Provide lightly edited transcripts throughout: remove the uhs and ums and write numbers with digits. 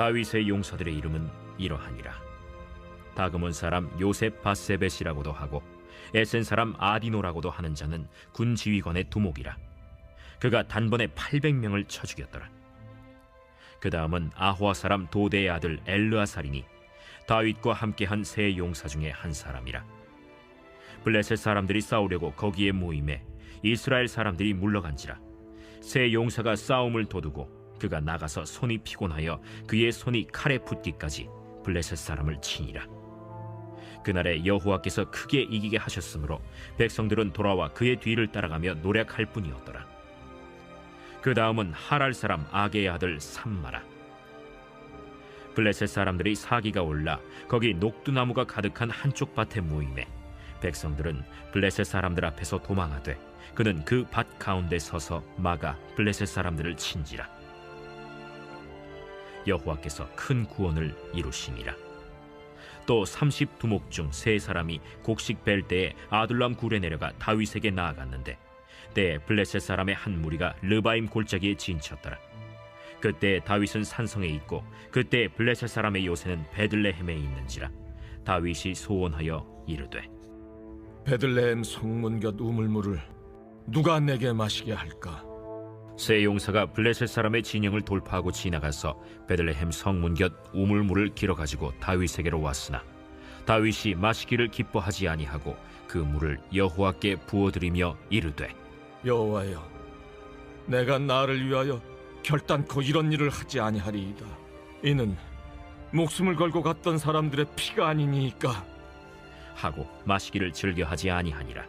다윗의 용사들의 이름은 이러하니라. 다그몬 사람 요셉 바세벳이라고도 하고 에센 사람 아디노라고도 하는 자는 군 지휘관의 두목이라. 그가 단번에 800명을 쳐 죽였더라. 그 다음은 아호아 사람 도대의 아들 엘르아살이니 다윗과 함께한 세 용사 중에 한 사람이라. 블레셋 사람들이 싸우려고 거기에 모임에 이스라엘 사람들이 물러간지라. 세 용사가 싸움을 도두고 그가 나가서 손이 피곤하여 그의 손이 칼에 붙기까지 블레셋 사람을 치니라. 그날에 여호와께서 크게 이기게 하셨으므로 백성들은 돌아와 그의 뒤를 따라가며 노력할 뿐이었더라. 그 다음은 하랄 사람 아게의 아들 삼마라. 블레셋 사람들이 사기가 올라 거기 녹두나무가 가득한 한쪽 밭에 모임에 백성들은 블레셋 사람들 앞에서 도망하되 그는 그 밭 가운데 서서 막아 블레셋 사람들을 친지라. 여호와께서 큰 구원을 이루시니라. 또 30두목 중 3사람이 곡식 벨 때에 아둘람 굴에 내려가 다윗에게 나아갔는데 때에 블레셋 사람의 한 무리가 르바임 골짜기에 진쳤더라. 그때 다윗은 산성에 있고 그때 블레셋 사람의 요새는 베들레헴에 있는지라. 다윗이 소원하여 이르되 베들레헴 성문 곁 우물물을 누가 내게 마시게 할까? 세 용사가 블레셋 사람의 진영을 돌파하고 지나가서 베들레헴 성문 곁 우물물을 길어가지고 다윗에게로 왔으나 다윗이 마시기를 기뻐하지 아니하고 그 물을 여호와께 부어드리며 이르되 여호와여, 내가 나를 위하여 결단코 이런 일을 하지 아니하리이다. 이는 목숨을 걸고 갔던 사람들의 피가 아니니까. 하고 마시기를 즐겨하지 아니하니라.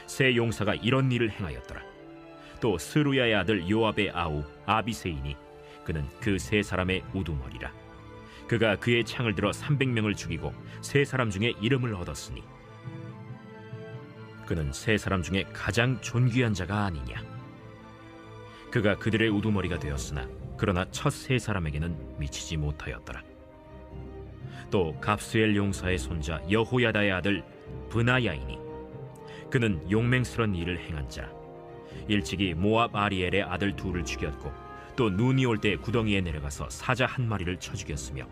세 용사가 이런 일을 행하였더라. 또 스루야의 아들 요압의 아우 아비세이니 그는 그 3사람의 우두머리라. 그가 그의 창을 들어 300명을 죽이고 3사람 중에 이름을 얻었으니 그는 3사람 중에 가장 존귀한 자가 아니냐. 그가 그들의 우두머리가 되었으나 그러나 첫 3사람에게는 미치지 못하였더라. 또 갑스엘 용사의 손자 여호야다의 아들 브나야이니 그는 용맹스런 일을 행한 자. 일찍이 모압 아리엘의 아들 둘을 죽였고 또 눈이 올 때 구덩이에 내려가서 사자 한 마리를 쳐 죽였으며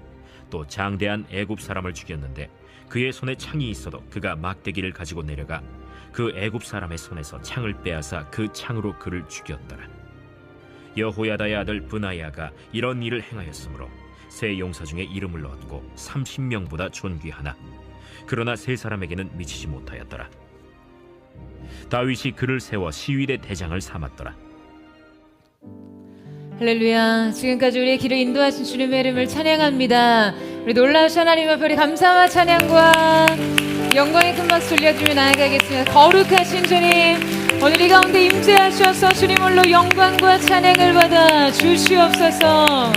또 장대한 애굽 사람을 죽였는데 그의 손에 창이 있어도 그가 막대기를 가지고 내려가 그 애굽 사람의 손에서 창을 빼앗아 그 창으로 그를 죽였더라. 여호야다의 아들 브나야가 이런 일을 행하였으므로 세 용사 중에 이름을 얻고 30명보다 존귀하나 그러나 3사람에게는 미치지 못하였더라. 다윗이 그를 세워 시위대 대장을 삼았더라. 할렐루야. 지금까지 우리의 길을 인도하신 주님의 이름을 찬양합니다. 우리 놀라우신 하나님 앞에 우리 감사와 찬양과 영광의 큰 박수 올려주며 나아가겠습니다. 거룩하신 주님, 오늘 이 가운데 임재하셔서 주님 홀로 영광과 찬양을 받아 주시옵소서.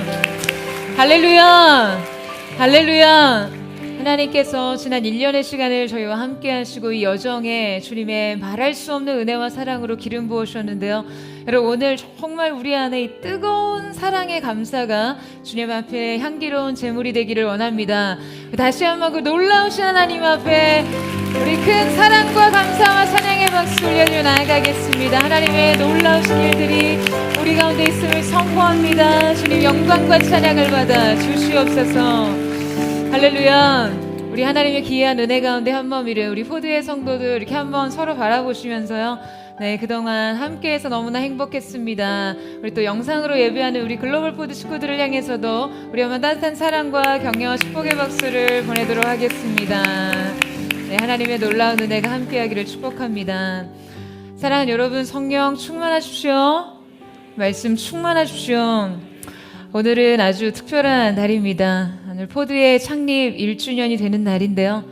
할렐루야. 할렐루야. 하나님께서 지난 1년의 시간을 저희와 함께 하시고 이 여정에 주님의 말할 수 없는 은혜와 사랑으로 기름 부으셨는데요. 여러분, 오늘 정말 우리 안에 이 뜨거운 사랑의 감사가 주님 앞에 향기로운 제물이 되기를 원합니다. 다시 한번 그 놀라우신 하나님 앞에 우리 큰 사랑과 감사와 찬양의 박수 올려주며 나아가겠습니다. 하나님의 놀라우신 일들이 우리 가운데 있음을 선포합니다. 주님 영광과 찬양을 받아 주시옵소서. 할렐루야. 우리 하나님의 기이한 은혜 가운데 한 몸이를 우리 포드의 성도들 이렇게 한번 서로 바라보시면서요. 네, 그동안 함께해서 너무나 행복했습니다. 우리 또 영상으로 예배하는 우리 글로벌 포드 식구들을 향해서도 우리 한번 따뜻한 사랑과 격려와 축복의 박수를 보내도록 하겠습니다. 네, 하나님의 놀라운 은혜가 함께하기를 축복합니다. 사랑하는 여러분, 성령 충만하십시오. 말씀 충만하십시오. 오늘은 아주 특별한 날입니다. 오늘 포드의 창립 1주년이 되는 날인데요.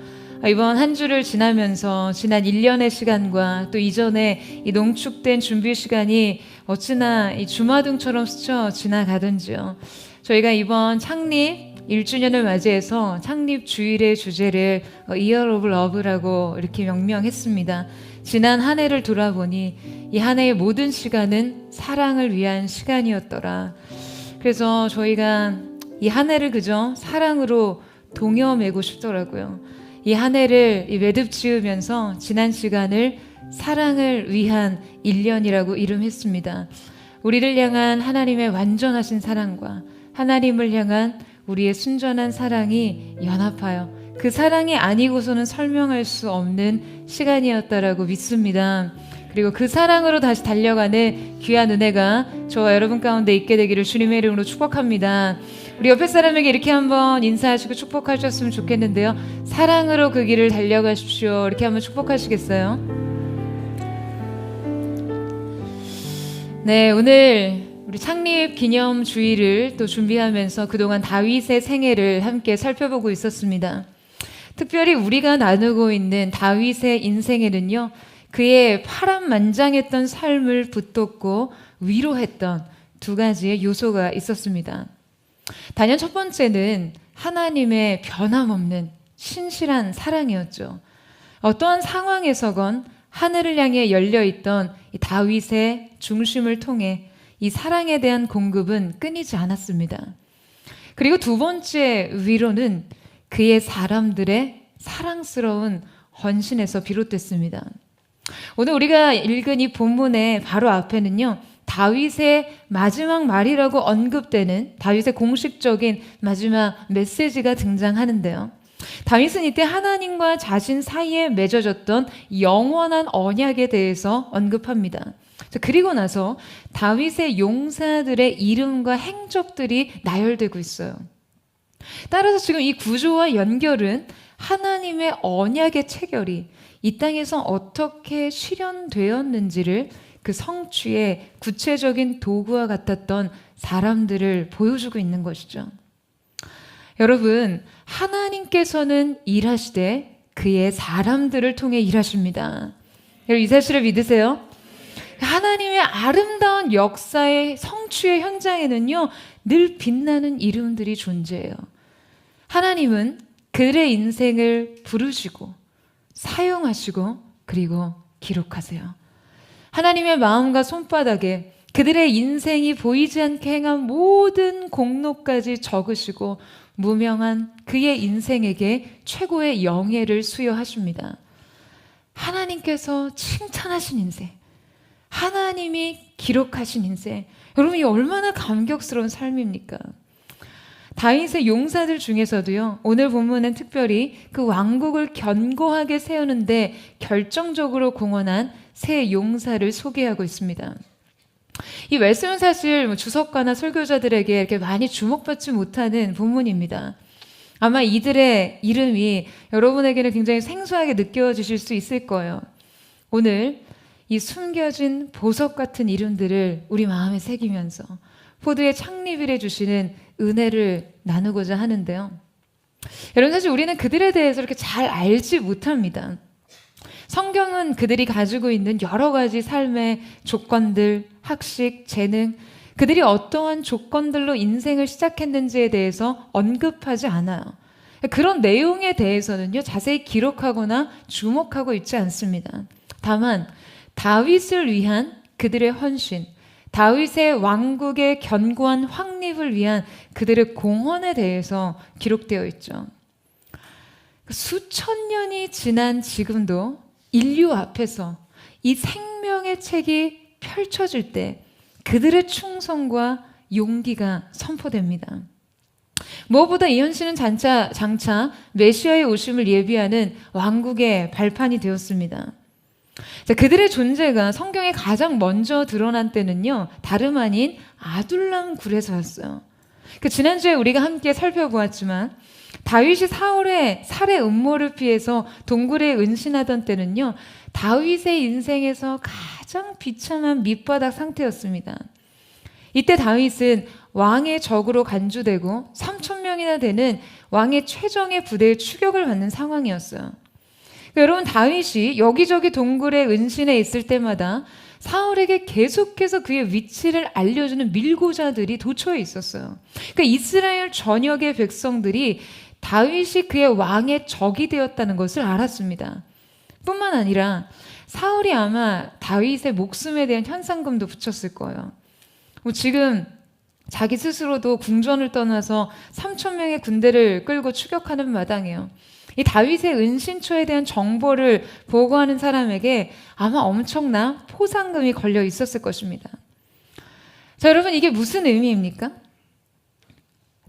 이번 한 주를 지나면서 지난 1년의 시간과 또 이전에 이 농축된 준비 시간이 어찌나 이 주마등처럼 스쳐 지나가던지요. 저희가 이번 창립 1주년을 맞이해서 창립 주일의 주제를 Year of Love라고 이렇게 명명했습니다. 지난 한 해를 돌아보니 이 한 해의 모든 시간은 사랑을 위한 시간이었더라. 그래서 저희가 이 한 해를 그저 사랑으로 동여매고 싶더라고요. 이 한 해를 매듭 지으면서 지난 시간을 사랑을 위한 1년이라고 이름했습니다. 우리를 향한 하나님의 완전하신 사랑과 하나님을 향한 우리의 순전한 사랑이 연합하여 그 사랑이 아니고서는 설명할 수 없는 시간이었다라고 믿습니다. 그리고 그 사랑으로 다시 달려가는 귀한 은혜가 저와 여러분 가운데 있게 되기를 주님의 이름으로 축복합니다. 우리 옆에 사람에게 이렇게 한번 인사하시고 축복하셨으면 좋겠는데요. 사랑으로 그 길을 달려가십시오. 이렇게 한번 축복하시겠어요? 네, 오늘 우리 창립 기념 주일을 또 준비하면서 그동안 다윗의 생애를 함께 살펴보고 있었습니다. 특별히 우리가 나누고 있는 다윗의 인생에는요, 그의 파란만장했던 삶을 붙돋고 위로했던 두 가지의 요소가 있었습니다. 단연 첫 번째는 하나님의 변함없는 신실한 사랑이었죠. 어떠한 상황에서건 하늘을 향해 열려있던 이 다윗의 중심을 통해 이 사랑에 대한 공급은 끊이지 않았습니다. 그리고 두 번째 위로는 그의 사람들의 사랑스러운 헌신에서 비롯됐습니다. 오늘 우리가 읽은 이 본문의 바로 앞에는요, 다윗의 마지막 말이라고 언급되는 다윗의 공식적인 마지막 메시지가 등장하는데요. 다윗은 이때 하나님과 자신 사이에 맺어졌던 영원한 언약에 대해서 언급합니다. 그리고 나서 다윗의 용사들의 이름과 행적들이 나열되고 있어요. 따라서 지금 이 구조와 연결은 하나님의 언약의 체결이 이 땅에서 어떻게 실현되었는지를 그 성취의 구체적인 도구와 같았던 사람들을 보여주고 있는 것이죠. 여러분, 하나님께서는 일하시되 그의 사람들을 통해 일하십니다. 여러분, 이 사실을 믿으세요? 하나님의 아름다운 역사의 성취의 현장에는요, 늘 빛나는 이름들이 존재해요. 하나님은 그들의 인생을 부르시고 사용하시고 그리고 기록하세요. 하나님의 마음과 손바닥에 그들의 인생이 보이지 않게 행한 모든 공로까지 적으시고 무명한 그의 인생에게 최고의 영예를 수여하십니다. 하나님께서 칭찬하신 인생, 하나님이 기록하신 인생, 여러분, 이 얼마나 감격스러운 삶입니까? 다윗의 용사들 중에서도요, 오늘 본문은 특별히 그 왕국을 견고하게 세우는데 결정적으로 공헌한 세 용사를 소개하고 있습니다. 이 말씀은 사실 주석가나 설교자들에게 이렇게 많이 주목받지 못하는 본문입니다. 아마 이들의 이름이 여러분에게는 굉장히 생소하게 느껴지실 수 있을 거예요. 오늘 이 숨겨진 보석 같은 이름들을 우리 마음에 새기면서 포도의 창립일에 주시는 은혜를 나누고자 하는데요. 여러분, 사실 우리는 그들에 대해서 이렇게 잘 알지 못합니다. 성경은 그들이 가지고 있는 여러 가지 삶의 조건들, 학식, 재능, 그들이 어떠한 조건들로 인생을 시작했는지에 대해서 언급하지 않아요. 그런 내용에 대해서는요, 자세히 기록하거나 주목하고 있지 않습니다. 다만 다윗을 위한 그들의 헌신, 다윗의 왕국의 견고한 확립을 위한 그들의 공헌에 대해서 기록되어 있죠. 수천 년이 지난 지금도 인류 앞에서 이 생명의 책이 펼쳐질 때 그들의 충성과 용기가 선포됩니다. 무엇보다 이 현실은 장차 메시아의 오심을 예비하는 왕국의 발판이 되었습니다. 자, 그들의 존재가 성경에 가장 먼저 드러난 때는요, 다름 아닌 아둘람 굴에서였어요. 지난주에 우리가 함께 살펴보았지만 다윗이 사울의 살해 음모를 피해서 동굴에 은신하던 때는요, 다윗의 인생에서 가장 비참한 밑바닥 상태였습니다. 이때 다윗은 왕의 적으로 간주되고 3,000명이나 되는 왕의 최정예 부대의 추격을 받는 상황이었어요. 여러분, 다윗이 여기저기 동굴에 은신해 있을 때마다 사울에게 계속해서 그의 위치를 알려주는 밀고자들이 도처에 있었어요. 그러니까 이스라엘 전역의 백성들이 다윗이 그의 왕의 적이 되었다는 것을 알았습니다. 뿐만 아니라 사울이 아마 다윗의 목숨에 대한 현상금도 붙였을 거예요. 지금 자기 스스로도 궁전을 떠나서 3,000명의 군대를 끌고 추격하는 마당이에요. 이 다윗의 은신처에 대한 정보를 보고하는 사람에게 아마 엄청난 포상금이 걸려 있었을 것입니다. 자, 여러분, 이게 무슨 의미입니까?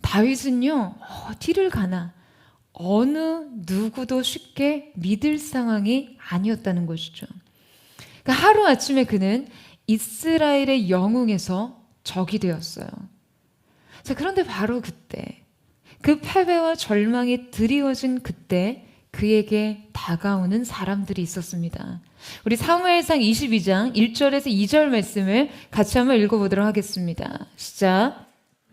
다윗은요, 어디를 가나 어느 누구도 쉽게 믿을 상황이 아니었다는 것이죠. 그러니까 하루아침에 그는 이스라엘의 영웅에서 적이 되었어요. 자, 그런데 바로 그때, 그 패배와 절망이 드리워진 그때 그에게 다가오는 사람들이 있었습니다. 우리 사무엘상 22장 1절에서 2절 말씀을 같이 한번 읽어보도록 하겠습니다. 시작.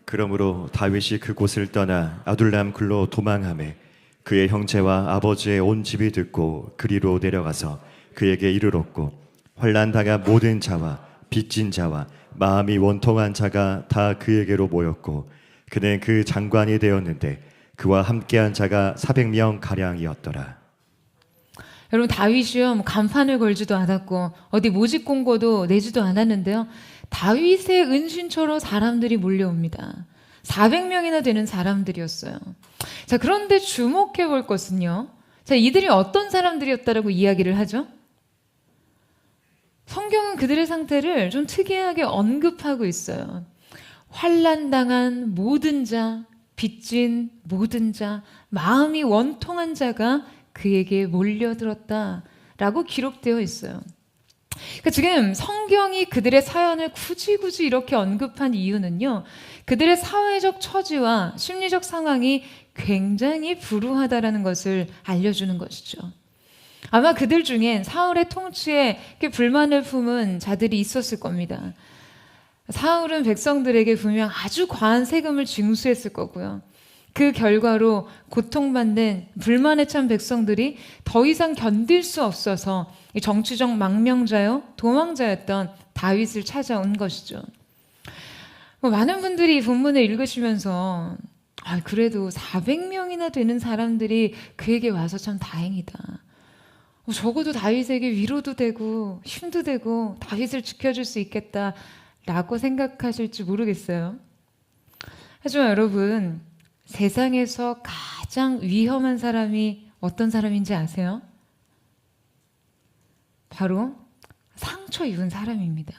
그러므로 다윗이 그곳을 떠나 아둘람 굴로 도망하매 그의 형제와 아버지의 온 집이 듣고 그리로 내려가서 그에게 이르렀고 환난 당한 모든 자와 빚진 자와 마음이 원통한 자가 다 그에게로 모였고 그는 그 장관이 되었는데 그와 함께한 자가 400명 가량이었더라. 여러분, 다윗이요, 간판을 걸지도 않았고 어디 모집 공고도 내지도 않았는데요, 다윗의 은신처로 사람들이 몰려옵니다. 400명이나 되는 사람들이었어요. 자, 그런데 주목해 볼 것은요, 자, 이들이 어떤 사람들이었다라고 이야기를 하죠? 성경은 그들의 상태를 좀 특이하게 언급하고 있어요. 환난당한 모든 자, 빚진 모든 자, 마음이 원통한 자가 그에게 몰려들었다라고 기록되어 있어요. 그러니까 지금 성경이 그들의 사연을 굳이 이렇게 언급한 이유는요, 그들의 사회적 처지와 심리적 상황이 굉장히 불우하다라는 것을 알려주는 것이죠. 아마 그들 중엔 사울의 통치에 불만을 품은 자들이 있었을 겁니다. 사울은 백성들에게 분명 아주 과한 세금을 징수했을 거고요. 그 결과로 고통받는 불만에 찬 백성들이 더 이상 견딜 수 없어서 정치적 망명자요, 도망자였던 다윗을 찾아온 것이죠. 많은 분들이 이 본문을 읽으시면서 그래도 400명이나 되는 사람들이 그에게 와서 참 다행이다. 적어도 다윗에게 위로도 되고 힘도 되고 다윗을 지켜줄 수 있겠다라고 생각하실지 모르겠어요. 하지만 여러분, 세상에서 가장 위험한 사람이 어떤 사람인지 아세요? 바로 상처 입은 사람입니다.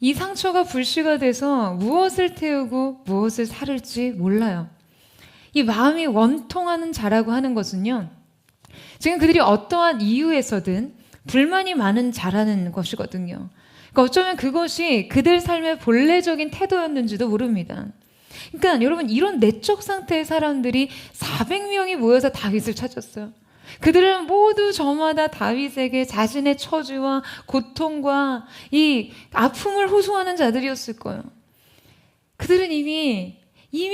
이 상처가 불씨가 돼서 무엇을 태우고 무엇을 사를지 몰라요. 이 마음이 원통하는 자라고 하는 것은요, 지금 그들이 어떠한 이유에서든 불만이 많은 자라는 것이거든요. 그러니까 어쩌면 그것이 그들 삶의 본래적인 태도였는지도 모릅니다. 그러니까 여러분, 이런 내적 상태의 사람들이 400명이 모여서 다윗을 찾았어요. 그들은 모두 저마다 다윗에게 자신의 처지와 고통과 이 아픔을 호소하는 자들이었을 거예요. 그들은 이미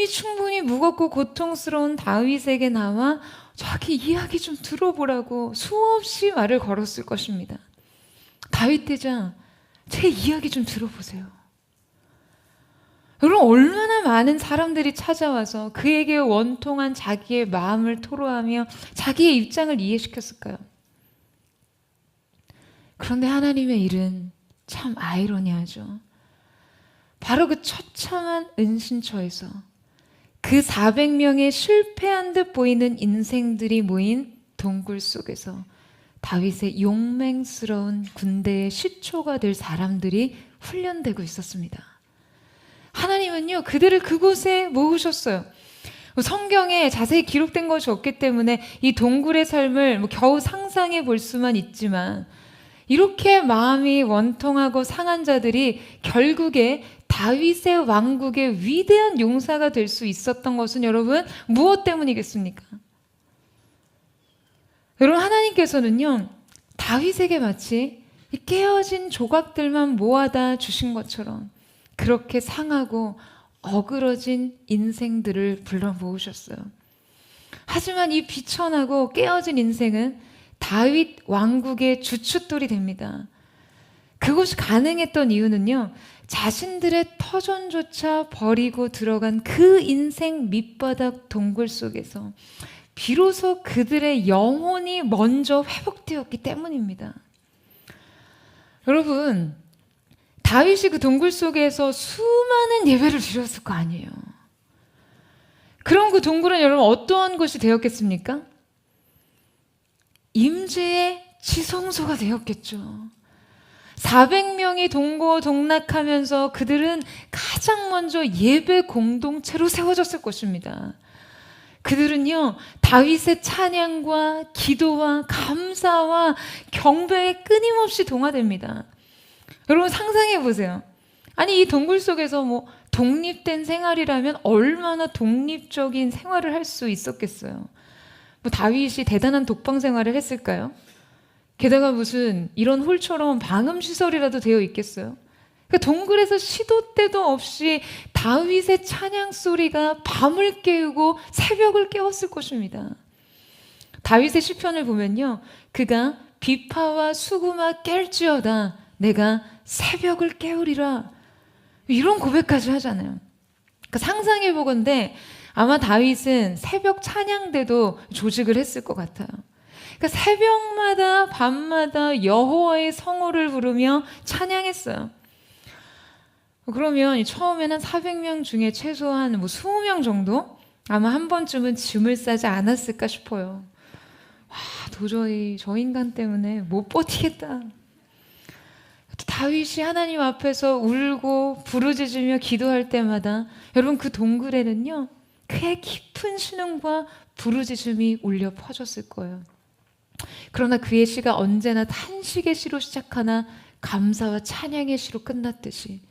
충분히 무겁고 고통스러운 다윗에게 나와 자기 이야기 좀 들어보라고 수없이 말을 걸었을 것입니다. 다윗 대장, 제 이야기 좀 들어보세요. 여러분, 얼마나 많은 사람들이 찾아와서 그에게 원통한 자기의 마음을 토로하며 자기의 입장을 이해시켰을까요? 그런데 하나님의 일은 참 아이러니하죠. 바로 그 처참한 은신처에서 그 400명의 실패한 듯 보이는 인생들이 모인 동굴 속에서 다윗의 용맹스러운 군대의 시초가 될 사람들이 훈련되고 있었습니다. 하나님은요, 그들을 그곳에 모으셨어요. 성경에 자세히 기록된 것이 없기 때문에 이 동굴의 삶을 겨우 상상해 볼 수만 있지만, 이렇게 마음이 원통하고 상한 자들이 결국에 다윗의 왕국의 위대한 용사가 될 수 있었던 것은 여러분, 무엇 때문이겠습니까? 여러분, 하나님께서는요, 다윗에게 마치 이 깨어진 조각들만 모아다 주신 것처럼 그렇게 상하고 어그러진 인생들을 불러 모으셨어요. 하지만 이 비천하고 깨어진 인생은 다윗 왕국의 주춧돌이 됩니다. 그것이 가능했던 이유는요, 자신들의 터전조차 버리고 들어간 그 인생 밑바닥 동굴 속에서 비로소 그들의 영혼이 먼저 회복되었기 때문입니다. 여러분, 다윗이 그 동굴 속에서 수많은 예배를 드렸을 거 아니에요. 그럼 그 동굴은 여러분 어떠한 곳이 되었겠습니까? 임재의 지성소가 되었겠죠. 400명이 동고동락하면서 그들은 가장 먼저 예배 공동체로 세워졌을 것입니다. 그들은요, 다윗의 찬양과 기도와 감사와 경배에 끊임없이 동화됩니다. 여러분 상상해 보세요. 아니, 이 동굴 속에서 뭐 독립된 생활이라면 얼마나 독립적인 생활을 할 수 있었겠어요. 뭐 다윗이 대단한 독방 생활을 했을까요? 게다가 무슨 이런 홀처럼 방음시설이라도 되어 있겠어요? 그러니까 동굴에서 시도 때도 없이 다윗의 찬양 소리가 밤을 깨우고 새벽을 깨웠을 것입니다. 다윗의 시편을 보면요, 그가 비파와 수구마 깰지어다 내가 새벽을 깨우리라, 이런 고백까지 하잖아요. 그러니까 상상해 보건대 아마 다윗은 새벽 찬양대도 조직을 했을 것 같아요. 그러니까 새벽마다 밤마다 여호와의 성호를 부르며 찬양했어요. 그러면 처음에는 400명 중에 최소한 뭐 20명 정도 아마 한 번쯤은 짐을 싸지 않았을까 싶어요. 와, 도저히 저 인간 때문에 못 버티겠다. 다윗이 하나님 앞에서 울고 부르짖으며 기도할 때마다 여러분 그 동굴에는요, 그의 깊은 신음과 부르짖음이 울려 퍼졌을 거예요. 그러나 그의 시가 언제나 탄식의 시로 시작하나 감사와 찬양의 시로 끝났듯이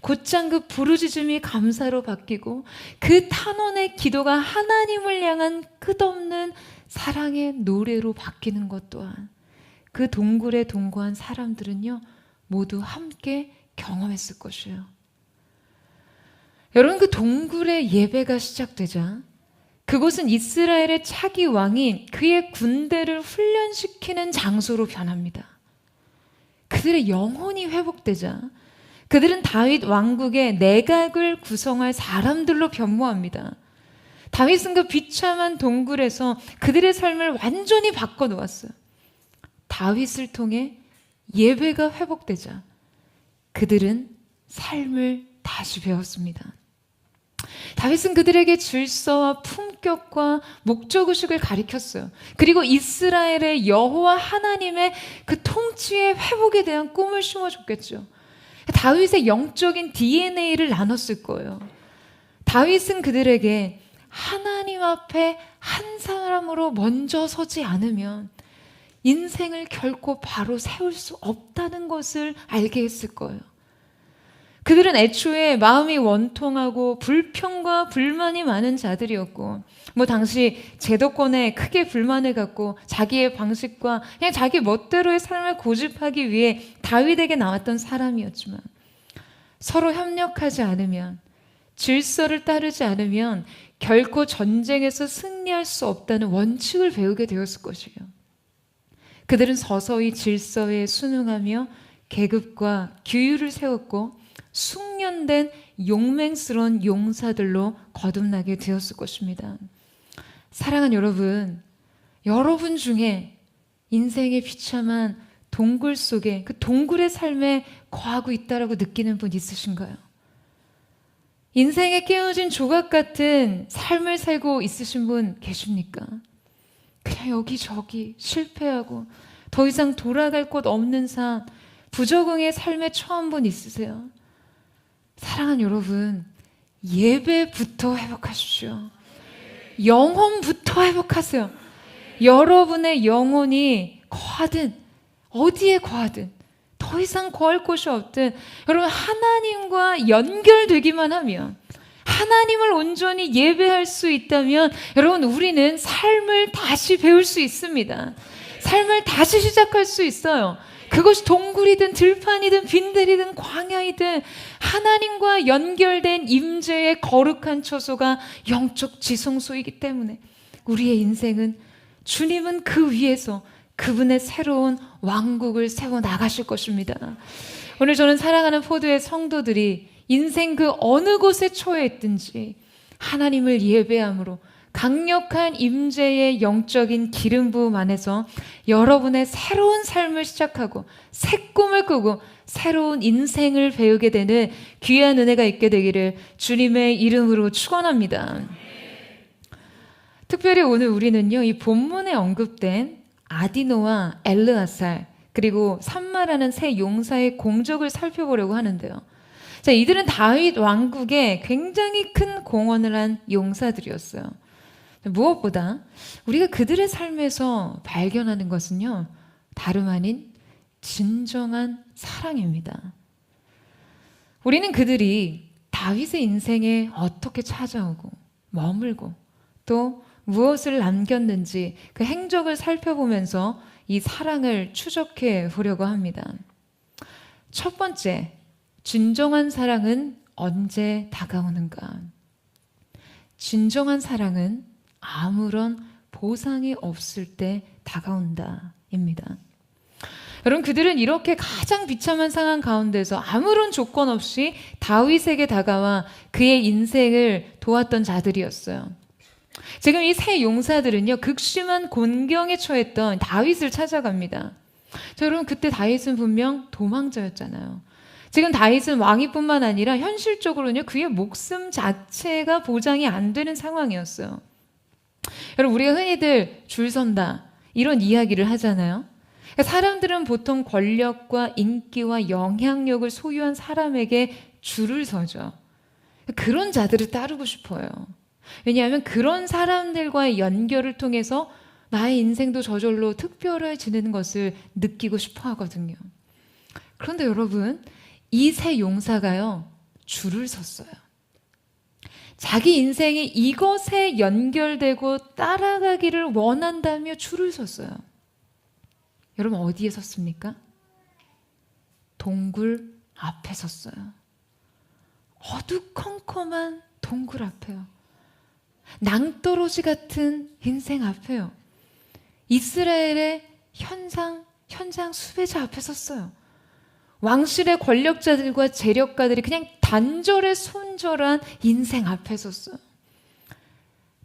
곧장 그 부르짖음이 감사로 바뀌고 그 탄원의 기도가 하나님을 향한 끝없는 사랑의 노래로 바뀌는 것 또한 그 동굴에 동거한 사람들은요, 모두 함께 경험했을 것이에요. 여러분, 그 동굴의 예배가 시작되자 그곳은 이스라엘의 차기 왕인 그의 군대를 훈련시키는 장소로 변합니다. 그들의 영혼이 회복되자 그들은 다윗 왕국의 내각을 구성할 사람들로 변모합니다. 다윗은 그 비참한 동굴에서 그들의 삶을 완전히 바꿔놓았어요. 다윗을 통해 예배가 회복되자 그들은 삶을 다시 배웠습니다. 다윗은 그들에게 질서와 품격과 목적의식을 가르쳤어요. 그리고 이스라엘의 여호와 하나님의 그 통치의 회복에 대한 꿈을 심어줬겠죠. 다윗의 영적인 DNA를 나눴을 거예요. 다윗은 그들에게 하나님 앞에 한 사람으로 먼저 서지 않으면 인생을 결코 바로 세울 수 없다는 것을 알게 했을 거예요. 그들은 애초에 마음이 원통하고 불평과 불만이 많은 자들이었고, 뭐 당시 제도권에 크게 불만을 갖고 자기의 방식과 그냥 자기 멋대로의 삶을 고집하기 위해 다윗에게 나왔던 사람이었지만, 서로 협력하지 않으면, 질서를 따르지 않으면 결코 전쟁에서 승리할 수 없다는 원칙을 배우게 되었을 것이에요. 그들은 서서히 질서에 순응하며 계급과 규율을 세웠고 숙련된 용맹스러운 용사들로 거듭나게 되었을 것입니다. 사랑하는 여러분, 여러분 중에 인생의 비참한 동굴 속에 그 동굴의 삶에 거하고 있다라고 느끼는 분 있으신가요? 인생에 깨어진 조각 같은 삶을 살고 있으신 분 계십니까? 그냥 여기저기 실패하고 더 이상 돌아갈 곳 없는 삶, 부적응의 삶에 처한 분 있으세요? 사랑하는 여러분, 예배부터 회복하십시오. 영혼부터 회복하세요. 여러분의 영혼이 거하든 어디에 거하든 더 이상 거할 곳이 없든 여러분 하나님과 연결되기만 하면, 하나님을 온전히 예배할 수 있다면 여러분 우리는 삶을 다시 배울 수 있습니다. 삶을 다시 시작할 수 있어요. 그것이 동굴이든 들판이든 빈들이든 광야이든 하나님과 연결된 임재의 거룩한 처소가 영적 지성소이기 때문에 우리의 인생은, 주님은 그 위에서 그분의 새로운 왕국을 세워 나가실 것입니다. 오늘 저는 사랑하는 포도의 성도들이 인생 그 어느 곳에 처해 있든지 하나님을 예배함으로 강력한 임재의 영적인 기름 부음 안에서 여러분의 새로운 삶을 시작하고 새 꿈을 꾸고 새로운 인생을 배우게 되는 귀한 은혜가 있게 되기를 주님의 이름으로 축원합니다. 특별히 오늘 우리는요, 이 본문에 언급된 아디노와 엘르아살, 그리고 산마라는 세 용사의 공적을 살펴보려고 하는데요. 자, 이들은 다윗 왕국에 굉장히 큰 공헌을 한 용사들이었어요. 무엇보다 우리가 그들의 삶에서 발견하는 것은요, 다름 아닌 진정한 사랑입니다. 우리는 그들이 다윗의 인생에 어떻게 찾아오고 머물고 또 무엇을 남겼는지 그 행적을 살펴보면서 이 사랑을 추적해 보려고 합니다. 첫 번째, 진정한 사랑은 언제 다가오는가? 진정한 사랑은 아무런 보상이 없을 때 다가온다입니다. 여러분, 그들은 이렇게 가장 비참한 상황 가운데서 아무런 조건 없이 다윗에게 다가와 그의 인생을 도왔던 자들이었어요. 지금 이 세 용사들은요, 극심한 곤경에 처했던 다윗을 찾아갑니다. 자, 여러분, 그때 다윗은 분명 도망자였잖아요. 지금 다윗은 왕위뿐만 아니라 현실적으로는요, 그의 목숨 자체가 보장이 안 되는 상황이었어요. 여러분, 우리가 흔히들 줄 선다 이런 이야기를 하잖아요. 사람들은 보통 권력과 인기와 영향력을 소유한 사람에게 줄을 서죠. 그런 자들을 따르고 싶어요. 왜냐하면 그런 사람들과의 연결을 통해서 나의 인생도 저절로 특별해지는 것을 느끼고 싶어 하거든요. 그런데 여러분, 이 세 용사가요, 줄을 섰어요. 자기 인생이 이것에 연결되고 따라가기를 원한다며 줄을 섰어요. 여러분, 어디에 섰습니까? 동굴 앞에 섰어요. 어두컴컴한 동굴 앞에요. 낭떠러지 같은 인생 앞에요. 이스라엘의 현장 수배자 앞에 섰어요. 왕실의 권력자들과 재력가들이 그냥 단절에 손절한 인생 앞에 섰어요.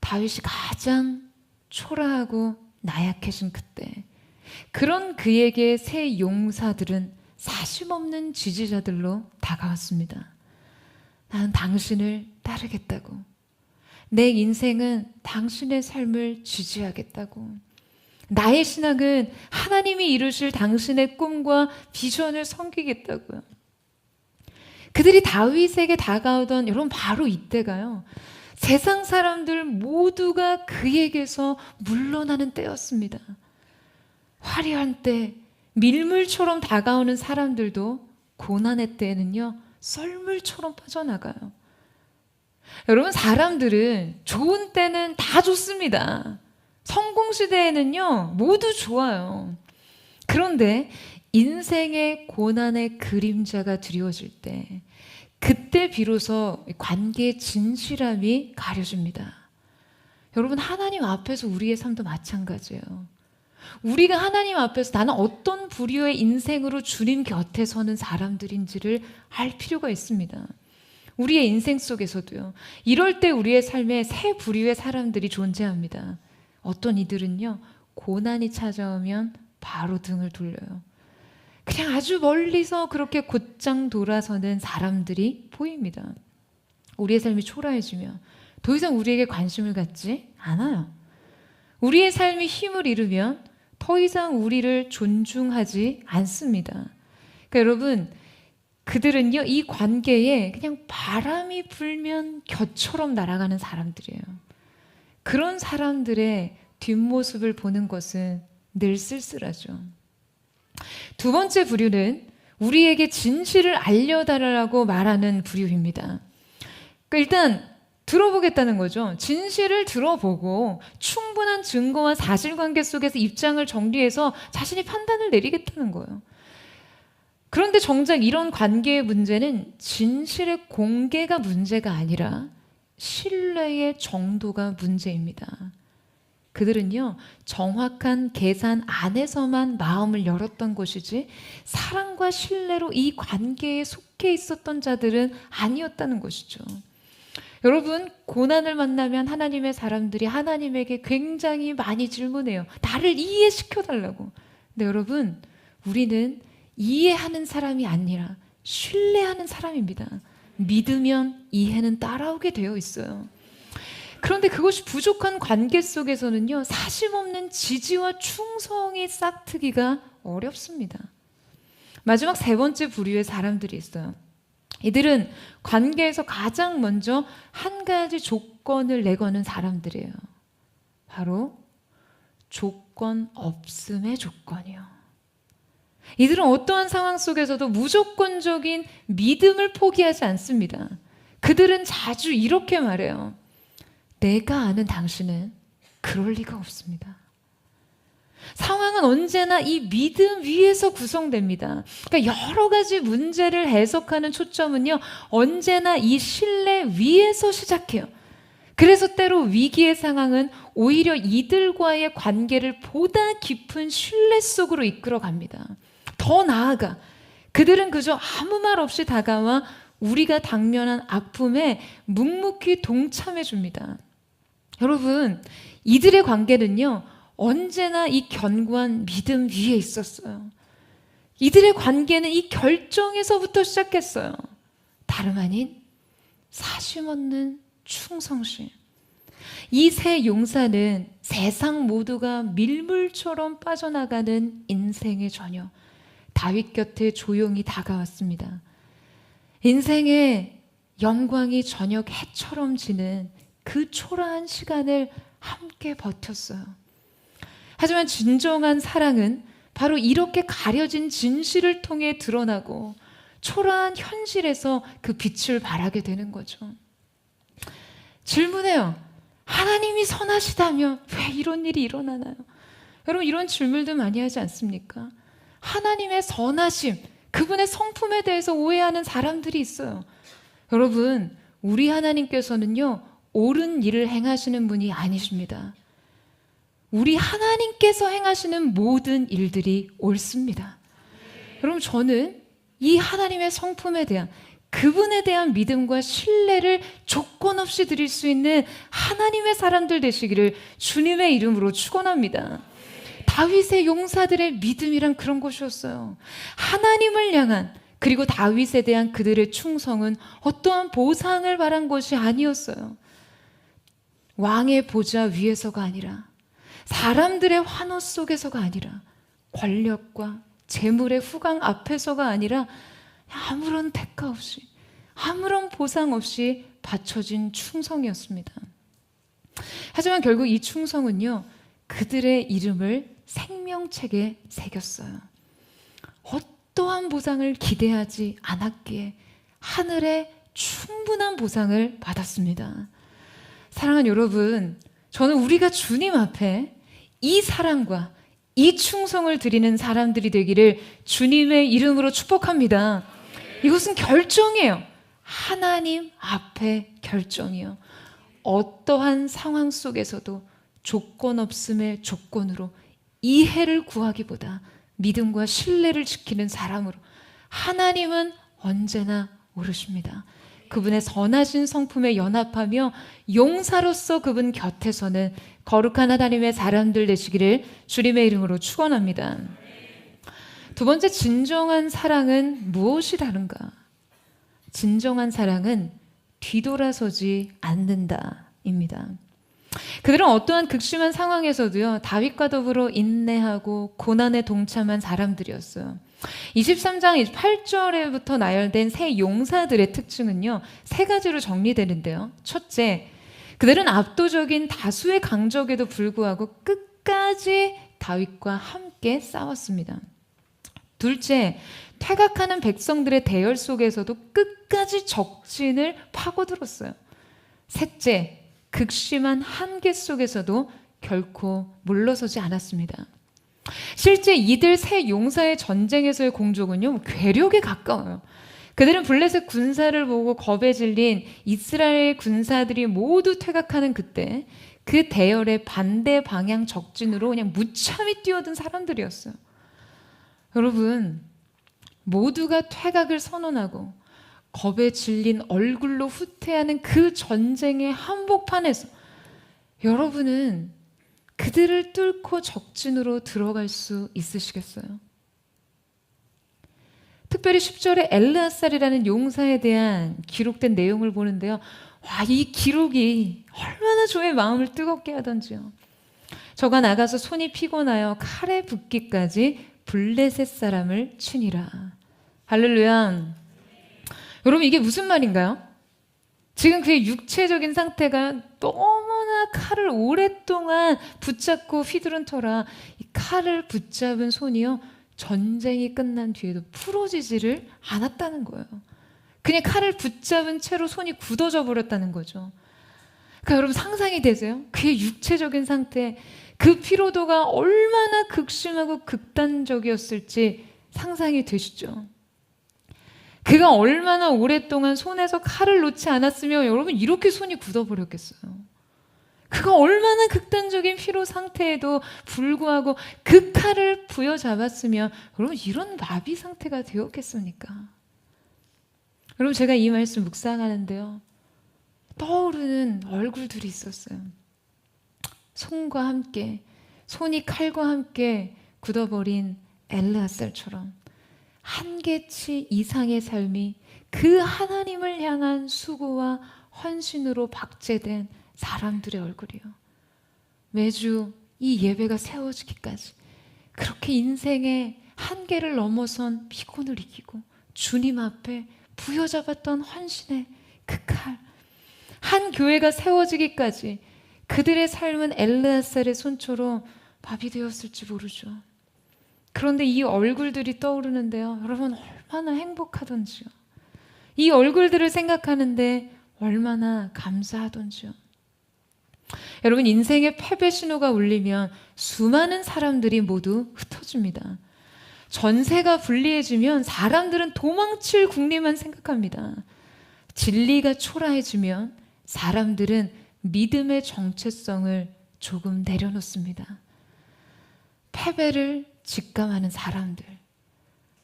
다윗이 가장 초라하고 나약해진 그때, 그런 그에게 세 용사들은 사심없는 지지자들로 다가왔습니다. 나는 당신을 따르겠다고. 내 인생은 당신의 삶을 지지하겠다고. 나의 신앙은 하나님이 이루실 당신의 꿈과 비전을 섬기겠다고요. 그들이 다윗에게 다가오던, 여러분, 바로 이때가요, 세상 사람들 모두가 그에게서 물러나는 때였습니다. 화려한 때, 밀물처럼 다가오는 사람들도 고난의 때에는요, 썰물처럼 빠져나가요. 여러분, 사람들은 좋은 때는 다 좋습니다. 성공시대에는요, 모두 좋아요. 그런데 인생의 고난의 그림자가 드리워질 때, 그때 비로소 관계의 진실함이 가려집니다. 여러분, 하나님 앞에서 우리의 삶도 마찬가지예요. 우리가 하나님 앞에서 나는 어떤 부류의 인생으로 주님 곁에 서는 사람들인지를 알 필요가 있습니다. 우리의 인생 속에서도요, 이럴 때 우리의 삶에 세 부류의 사람들이 존재합니다. 어떤 이들은요, 고난이 찾아오면 바로 등을 돌려요. 그냥 아주 멀리서 그렇게 곧장 돌아서는 사람들이 보입니다. 우리의 삶이 초라해지면 더 이상 우리에게 관심을 갖지 않아요. 우리의 삶이 힘을 잃으면 더 이상 우리를 존중하지 않습니다. 그러니까 여러분, 그들은요, 이 관계에 그냥 바람이 불면 겨처럼 날아가는 사람들이에요. 그런 사람들의 뒷모습을 보는 것은 늘 쓸쓸하죠. 두 번째 부류는 우리에게 진실을 알려달라고 말하는 부류입니다. 그러니까 일단 들어보겠다는 거죠. 진실을 들어보고 충분한 증거와 사실관계 속에서 입장을 정리해서 자신이 판단을 내리겠다는 거예요. 그런데 정작 이런 관계의 문제는 진실의 공개가 문제가 아니라 신뢰의 정도가 문제입니다. 그들은요, 정확한 계산 안에서만 마음을 열었던 것이지 사랑과 신뢰로 이 관계에 속해 있었던 자들은 아니었다는 것이죠. 여러분, 고난을 만나면 하나님의 사람들이 하나님에게 굉장히 많이 질문해요. 나를 이해시켜달라고. 근데 여러분, 우리는 이해하는 사람이 아니라 신뢰하는 사람입니다. 믿으면 이해는 따라오게 되어 있어요. 그런데 그것이 부족한 관계 속에서는요, 사심 없는 지지와 충성의 싹트기가 어렵습니다. 마지막 세 번째 부류의 사람들이 있어요. 이들은 관계에서 가장 먼저 한 가지 조건을 내거는 사람들이에요. 바로 조건 없음의 조건이요. 이들은 어떠한 상황 속에서도 무조건적인 믿음을 포기하지 않습니다. 그들은 자주 이렇게 말해요. 내가 아는 당신은 그럴 리가 없습니다. 상황은 언제나 이 믿음 위에서 구성됩니다. 그러니까 여러 가지 문제를 해석하는 초점은요, 언제나 이 신뢰 위에서 시작해요. 그래서 때로 위기의 상황은 오히려 이들과의 관계를 보다 깊은 신뢰 속으로 이끌어 갑니다. 더 나아가 그들은 그저 아무 말 없이 다가와 우리가 당면한 아픔에 묵묵히 동참해 줍니다. 여러분, 이들의 관계는요, 언제나 이 견고한 믿음 위에 있었어요. 이들의 관계는 이 결정에서부터 시작했어요. 다름 아닌 사심 없는 충성심. 이 세 용사는 세상 모두가 밀물처럼 빠져나가는 인생의 저녁, 다윗 곁에 조용히 다가왔습니다. 인생의 영광이 저녁 해처럼 지는 그 초라한 시간을 함께 버텼어요. 하지만 진정한 사랑은 바로 이렇게 가려진 진실을 통해 드러나고 초라한 현실에서 그 빛을 발하게 되는 거죠. 질문해요. 하나님이 선하시다면 왜 이런 일이 일어나나요? 여러분, 이런 질문도 많이 하지 않습니까? 하나님의 선하심, 그분의 성품에 대해서 오해하는 사람들이 있어요. 여러분, 우리 하나님께서는요, 옳은 일을 행하시는 분이 아니십니다. 우리 하나님께서 행하시는 모든 일들이 옳습니다. 여러분, 저는 이 하나님의 성품에 대한, 그분에 대한 믿음과 신뢰를 조건 없이 드릴 수 있는 하나님의 사람들 되시기를 주님의 이름으로 축원합니다. 다윗의 용사들의 믿음이란 그런 것이었어요. 하나님을 향한, 그리고 다윗에 대한 그들의 충성은 어떠한 보상을 바란 것이 아니었어요. 왕의 보좌 위에서가 아니라, 사람들의 환호 속에서가 아니라, 권력과 재물의 후광 앞에서가 아니라 아무런 대가 없이, 아무런 보상 없이 바쳐진 충성이었습니다. 하지만 결국 이 충성은요, 그들의 이름을 생명책에 새겼어요. 어떠한 보상을 기대하지 않았기에 하늘의 충분한 보상을 받았습니다. 사랑하는 여러분, 저는 우리가 주님 앞에 이 사랑과 이 충성을 드리는 사람들이 되기를 주님의 이름으로 축복합니다. 이것은 결정이에요. 하나님 앞에 결정이요. 어떠한 상황 속에서도 조건 없음의 조건으로 이해를 구하기보다 믿음과 신뢰를 지키는 사람으로 하나님은 언제나 오르십니다. 그분의 선하신 성품에 연합하며 용사로서 그분 곁에서는 거룩한 하나님의 사람들 되시기를 주님의 이름으로 축원합니다. 두 번째, 진정한 사랑은 무엇이 다른가? 진정한 사랑은 뒤돌아서지 않는다입니다. 그들은 어떠한 극심한 상황에서도요, 다윗과 더불어 인내하고 고난에 동참한 사람들이었어요. 23장 8절에부터 나열된 세 용사들의 특징은요, 세 가지로 정리되는데요. 첫째, 그들은 압도적인 다수의 강적에도 불구하고 끝까지 다윗과 함께 싸웠습니다. 둘째, 퇴각하는 백성들의 대열 속에서도 끝까지 적진을 파고들었어요. 셋째, 극심한 한계 속에서도 결코 물러서지 않았습니다. 실제 이들 세 용사의 전쟁에서의 공적은요, 괴력에 가까워요. 그들은 블레셋 군사를 보고 겁에 질린 이스라엘 군사들이 모두 퇴각하는 그때 그 대열의 반대 방향 적진으로 그냥 무참히 뛰어든 사람들이었어요. 여러분, 모두가 퇴각을 선언하고 겁에 질린 얼굴로 후퇴하는 그 전쟁의 한복판에서 여러분은 그들을 뚫고 적진으로 들어갈 수 있으시겠어요? 특별히 10절에 엘르아살이라는 용사에 대한 기록된 내용을 보는데요. 와, 이 기록이 얼마나 저의 마음을 뜨겁게 하던지요. 저가 나가서 손이 피곤하여 칼에 붓기까지 블레셋 사람을 치니라. 할렐루야. 여러분 이게 무슨 말인가요? 지금 그의 육체적인 상태가 너무나 칼을 오랫동안 붙잡고 휘두른 터라 이 칼을 붙잡은 손이요 전쟁이 끝난 뒤에도 풀어지지를 않았다는 거예요. 그냥 칼을 붙잡은 채로 손이 굳어져 버렸다는 거죠. 그러니까 여러분 상상이 되세요? 그의 육체적인 상태, 그 피로도가 얼마나 극심하고 극단적이었을지 상상이 되시죠? 그가 얼마나 오랫동안 손에서 칼을 놓지 않았으면 여러분 이렇게 손이 굳어버렸겠어요. 그가 얼마나 극단적인 피로 상태에도 불구하고 그 칼을 부여잡았으면 여러분 이런 마비 상태가 되었겠습니까? 여러분 제가 이 말씀 묵상하는데요. 떠오르는 얼굴들이 있었어요. 손과 함께, 손이 칼과 함께 굳어버린 엘르앗살처럼 한계치 이상의 삶이 그 하나님을 향한 수고와 헌신으로 박제된 사람들의 얼굴이요. 매주 이 예배가 세워지기까지 그렇게 인생의 한계를 넘어선 피곤을 이기고 주님 앞에 부여잡았던 헌신의 그 칼, 한 교회가 세워지기까지 그들의 삶은 엘르앗살의 손처럼 마비되었을지 모르죠. 그런데 이 얼굴들이 떠오르는데요. 여러분 얼마나 행복하던지요. 이 얼굴들을 생각하는데 얼마나 감사하던지요. 여러분 인생의 패배 신호가 울리면 수많은 사람들이 모두 흩어집니다. 전세가 불리해지면 사람들은 도망칠 국리만 생각합니다. 진리가 초라해지면 사람들은 믿음의 정체성을 조금 내려놓습니다. 패배를 직감하는 사람들,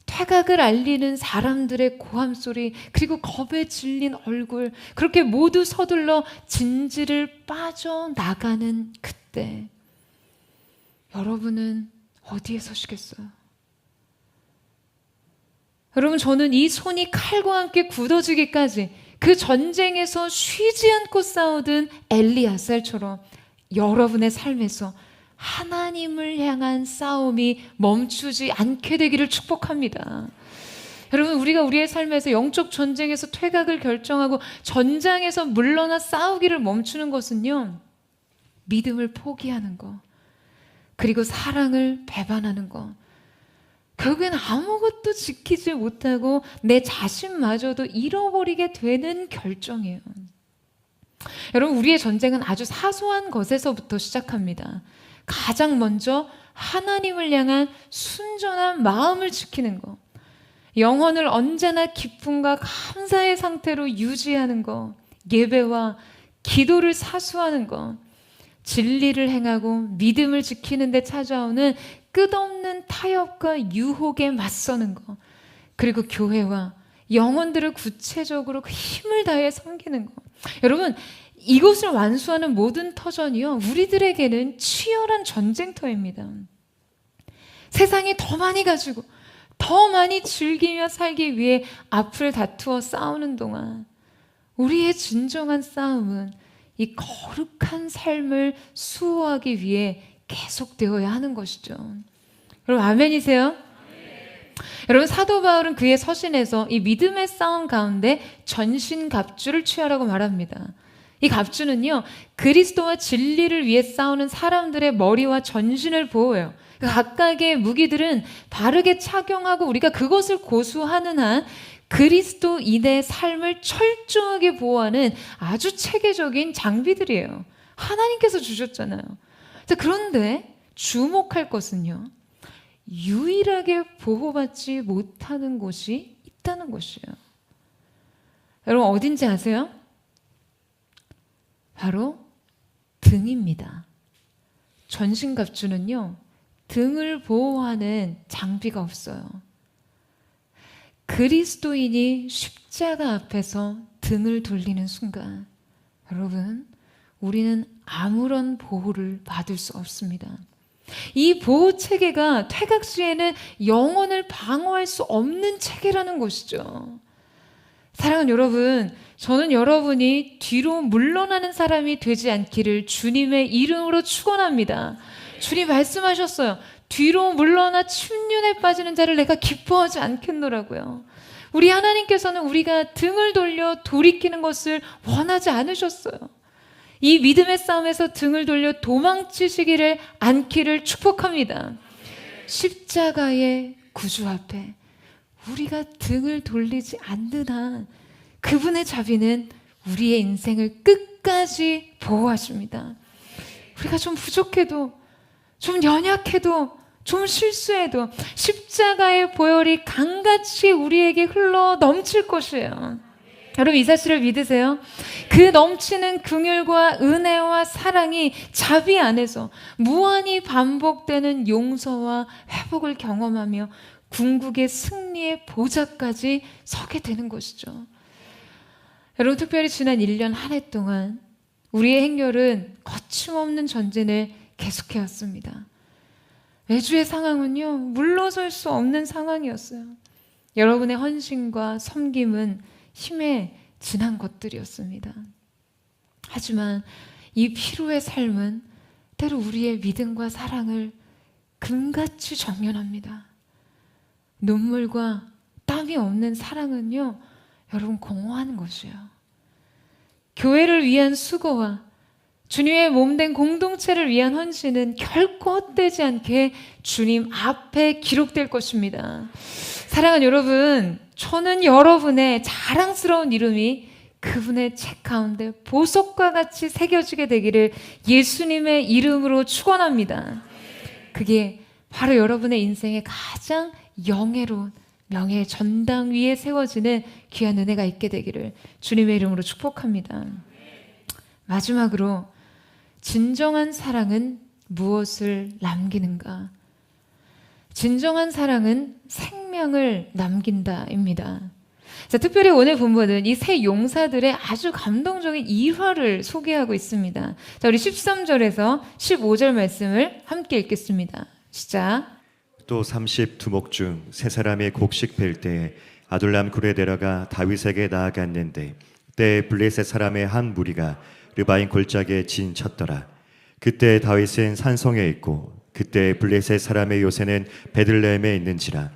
퇴각을 알리는 사람들의 고함 소리, 그리고 겁에 질린 얼굴, 그렇게 모두 서둘러 진지를 빠져나가는 그때 여러분은 어디에 서시겠어요? 여러분 저는 이 손이 칼과 함께 굳어지기까지 그 전쟁에서 쉬지 않고 싸우던 엘리야살처럼 여러분의 삶에서 하나님을 향한 싸움이 멈추지 않게 되기를 축복합니다. 여러분 우리가 우리의 삶에서 영적 전쟁에서 퇴각을 결정하고 전장에서 물러나 싸우기를 멈추는 것은요, 믿음을 포기하는 것, 그리고 사랑을 배반하는 것, 결국엔 아무것도 지키지 못하고 내 자신마저도 잃어버리게 되는 결정이에요. 여러분 우리의 전쟁은 아주 사소한 것에서부터 시작합니다. 가장 먼저 하나님을 향한 순전한 마음을 지키는 것, 영혼을 언제나 기쁨과 감사의 상태로 유지하는 것, 예배와 기도를 사수하는 것, 진리를 행하고 믿음을 지키는 데 찾아오는 끝없는 타협과 유혹에 맞서는 것, 그리고 교회와 영혼들을 구체적으로 힘을 다해 섬기는 것. 여러분 이것을 완수하는 모든 터전이요, 우리들에게는 치열한 전쟁터입니다. 세상이 더 많이 가지고 더 많이 즐기며 살기 위해 앞을 다투어 싸우는 동안 우리의 진정한 싸움은 이 거룩한 삶을 수호하기 위해 계속되어야 하는 것이죠. 여러분 아멘이세요? 여러분 사도 바울은 그의 서신에서 이 믿음의 싸움 가운데 전신갑주를 취하라고 말합니다. 이 갑주는요, 그리스도와 진리를 위해 싸우는 사람들의 머리와 전신을 보호해요. 각각의 무기들은 바르게 착용하고 우리가 그것을 고수하는 한 그리스도인의 삶을 철저하게 보호하는 아주 체계적인 장비들이에요. 하나님께서 주셨잖아요. 그런데 주목할 것은요, 유일하게 보호받지 못하는 곳이 있다는 것이에요. 여러분 어딘지 아세요? 바로 등입니다. 전신갑주는요, 등을 보호하는 장비가 없어요. 그리스도인이 십자가 앞에서 등을 돌리는 순간 여러분 우리는 아무런 보호를 받을 수 없습니다. 이 보호 체계가 퇴각 시에는 영혼을 방어할 수 없는 체계라는 것이죠. 사랑하는 여러분, 저는 여러분이 뒤로 물러나는 사람이 되지 않기를 주님의 이름으로 축원합니다. 주님 말씀하셨어요. 뒤로 물러나 침륜에 빠지는 자를 내가 기뻐하지 않겠노라고요. 우리 하나님께서는 우리가 등을 돌려 돌이키는 것을 원하지 않으셨어요. 이 믿음의 싸움에서 등을 돌려 도망치시기를 않기를 축복합니다. 십자가의 구주 앞에 우리가 등을 돌리지 않는 한 그분의 자비는 우리의 인생을 끝까지 보호하십니다. 우리가 좀 부족해도, 좀 연약해도, 좀 실수해도 십자가의 보혈이 강같이 우리에게 흘러 넘칠 것이에요. 여러분, 이 사실을 믿으세요? 그 넘치는 긍휼과 은혜와 사랑이 자비 안에서 무한히 반복되는 용서와 회복을 경험하며 궁극의 승리의 보좌까지 서게 되는 것이죠. 여러분, 특별히 지난 1년 한 해 동안 우리의 행렬은 거침없는 전진을 계속해왔습니다. 매주의 상황은요, 물러설 수 없는 상황이었어요. 여러분의 헌신과 섬김은 힘에 지난 것들이었습니다. 하지만 이 피로의 삶은 때로 우리의 믿음과 사랑을 금같이 정연합니다. 눈물과 땀이 없는 사랑은요, 여러분 공허한 것이에요. 교회를 위한 수고와 주님의 몸된 공동체를 위한 헌신은 결코 헛되지 않게 주님 앞에 기록될 것입니다. 사랑하는 여러분, 저는 여러분의 자랑스러운 이름이 그분의 책 가운데 보석과 같이 새겨지게 되기를 예수님의 이름으로 축원합니다. 그게 바로 여러분의 인생의 가장 영예로운 명예의 전당 위에 세워지는 귀한 은혜가 있게 되기를 주님의 이름으로 축복합니다. 마지막으로, 진정한 사랑은 무엇을 남기는가? 진정한 사랑은 생명을 남긴다입니다. 자, 특별히 오늘 본문은 이 세 용사들의 아주 감동적인 일화를 소개하고 있습니다. 자, 우리 13절에서 15절 말씀을 함께 읽겠습니다. 시작. 또 32목 중 세 사람이 곡식 벨 때에 아둘람 굴에 내려가 다윗에게 나아갔는데 때에 블레셋 사람의 한 무리가 르바인 골짜기에 진쳤더라. 그때 다윗은 산성에 있고 그때 블레셋 사람의 요새는 베들레헴에 있는지라.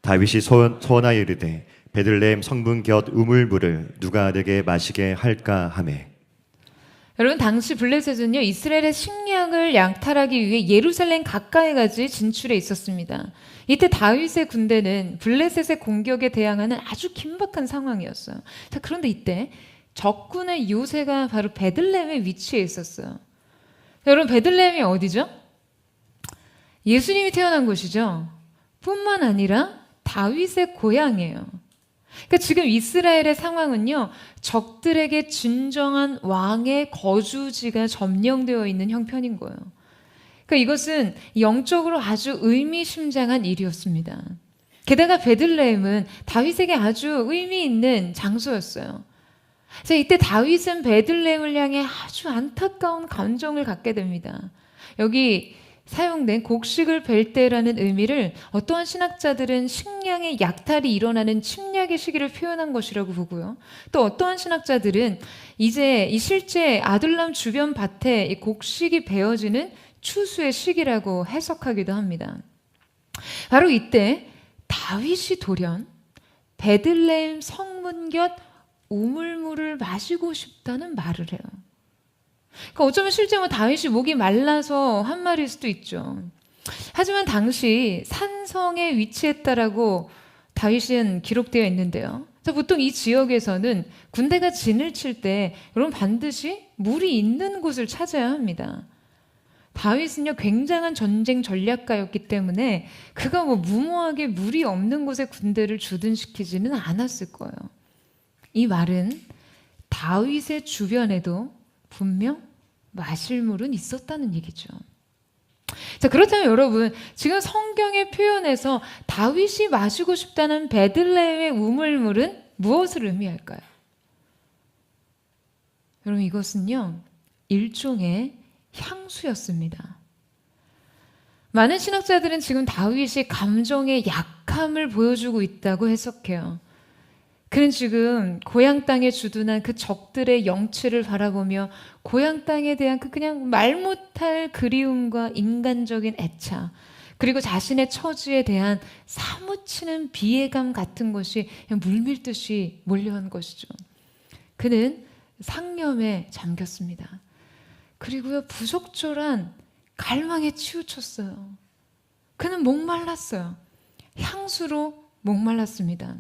다윗이 소원하여 이르되 베들레헴 성문 곁 우물물을 누가 내게 마시게 할까 하매. 여러분, 당시 블레셋은요, 이스라엘의 식량을 약탈하기 위해 예루살렘 가까이까지 진출해 있었습니다. 이때 다윗의 군대는 블레셋의 공격에 대항하는 아주 긴박한 상황이었어요. 자, 그런데 이때 적군의 요새가 바로 베들레헴에 위치해 있었어요. 여러분, 베들레헴이 어디죠? 예수님이 태어난 곳이죠. 뿐만 아니라 다윗의 고향이에요. 그러니까 지금 이스라엘의 상황은요, 적들에게 진정한 왕의 거주지가 점령되어 있는 형편인 거예요. 그러니까 이것은 영적으로 아주 의미심장한 일이었습니다. 게다가 베들레헴은 다윗에게 아주 의미 있는 장소였어요. 그래서 이때 다윗은 베들레헴을 향해 아주 안타까운 감정을 갖게 됩니다. 여기 사용된 곡식을 벨 때라는 의미를 어떠한 신학자들은 식량의 약탈이 일어나는 침략의 시기를 표현한 것이라고 보고요. 또 어떠한 신학자들은 이제 이 실제 아둘람 주변 밭에 이 곡식이 베어지는 추수의 시기라고 해석하기도 합니다. 바로 이때 다윗이 돌연 베들레헴 성문 곁 우물물을 마시고 싶다는 말을 해요. 그러니까 어쩌면 실제 다윗이 목이 말라서 한 말일 수도 있죠. 하지만 당시 산성에 위치했다라고 다윗은 기록되어 있는데요. 보통 이 지역에서는 군대가 진을 칠 때 여러분 반드시 물이 있는 곳을 찾아야 합니다. 다윗은요, 굉장한 전쟁 전략가였기 때문에 그가 무모하게 물이 없는 곳에 군대를 주둔시키지는 않았을 거예요. 이 말은 다윗의 주변에도 분명 마실 물은 있었다는 얘기죠. 자, 그렇다면 여러분, 지금 성경의 표현에서 다윗이 마시고 싶다는 베들레헴의 우물물은 무엇을 의미할까요? 여러분, 이것은요, 일종의 향수였습니다. 많은 신학자들은 지금 다윗이 감정의 약함을 보여주고 있다고 해석해요. 그는 지금 고향 땅에 주둔한 그 적들의 영치를 바라보며 고향 땅에 대한 그 그냥 말 못할 그리움과 인간적인 애착, 그리고 자신의 처지에 대한 사무치는 비애감 같은 것이 그냥 물밀듯이 몰려온 것이죠. 그는 상념에 잠겼습니다. 그리고요, 부적절한 갈망에 치우쳤어요. 그는 목말랐어요. 향수로 목말랐습니다.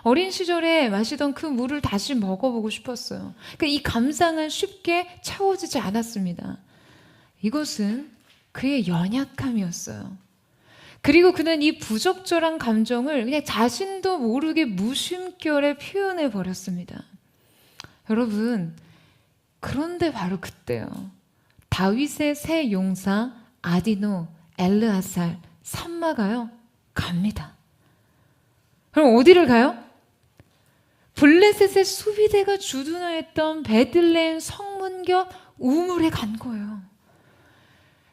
어린 시절에 마시던 그 물을 다시 먹어보고 싶었어요. 그러니까 이 감상은 쉽게 채워지지 않았습니다. 이것은 그의 연약함이었어요. 그리고 그는 이 부적절한 감정을 그냥 자신도 모르게 무심결에 표현해 버렸습니다. 여러분, 그런데 바로 그때요, 다윗의 새 용사 아디노, 엘르아살, 삼마가요 갑니다. 그럼 어디를 가요? 블레셋의 수비대가 주둔하였던 베들레헴 성문 곁 우물에 간 거예요.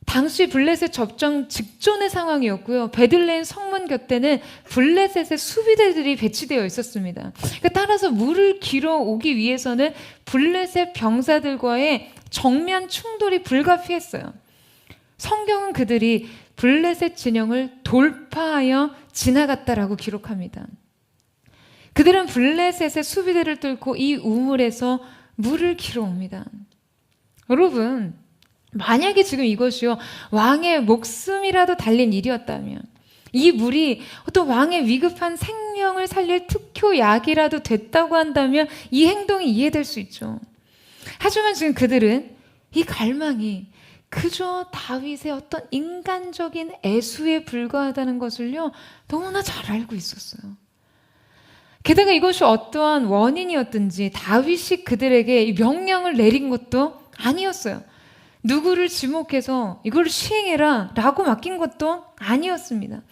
당시 블레셋 접전 직전의 상황이었고요. 베들레헴 성문 곁에는 블레셋의 수비대들이 배치되어 있었습니다. 그러니까 따라서 물을 길어 오기 위해서는 블레셋 병사들과의 정면 충돌이 불가피했어요. 성경은 그들이 블레셋 진영을 돌파하여 지나갔다라고 기록합니다. 그들은 블레셋의 수비대를 뚫고 이 우물에서 물을 길어 옵니다. 여러분, 만약에 지금 이것이요, 왕의 목숨이라도 달린 일이었다면, 이 물이 어떤 왕의 위급한 생명을 살릴 특효약이라도 됐다고 한다면 이 행동이 이해될 수 있죠. 하지만 지금 그들은 이 갈망이 그저 다윗의 어떤 인간적인 애수에 불과하다는 것을요, 너무나 잘 알고 있었어요. 게다가 이것이 어떠한 원인이었든지 다윗이 그들에게 이 명령을 내린 것도 아니었어요. 누구를 지목해서 이걸 시행해라 라고 맡긴 것도 아니었습니다.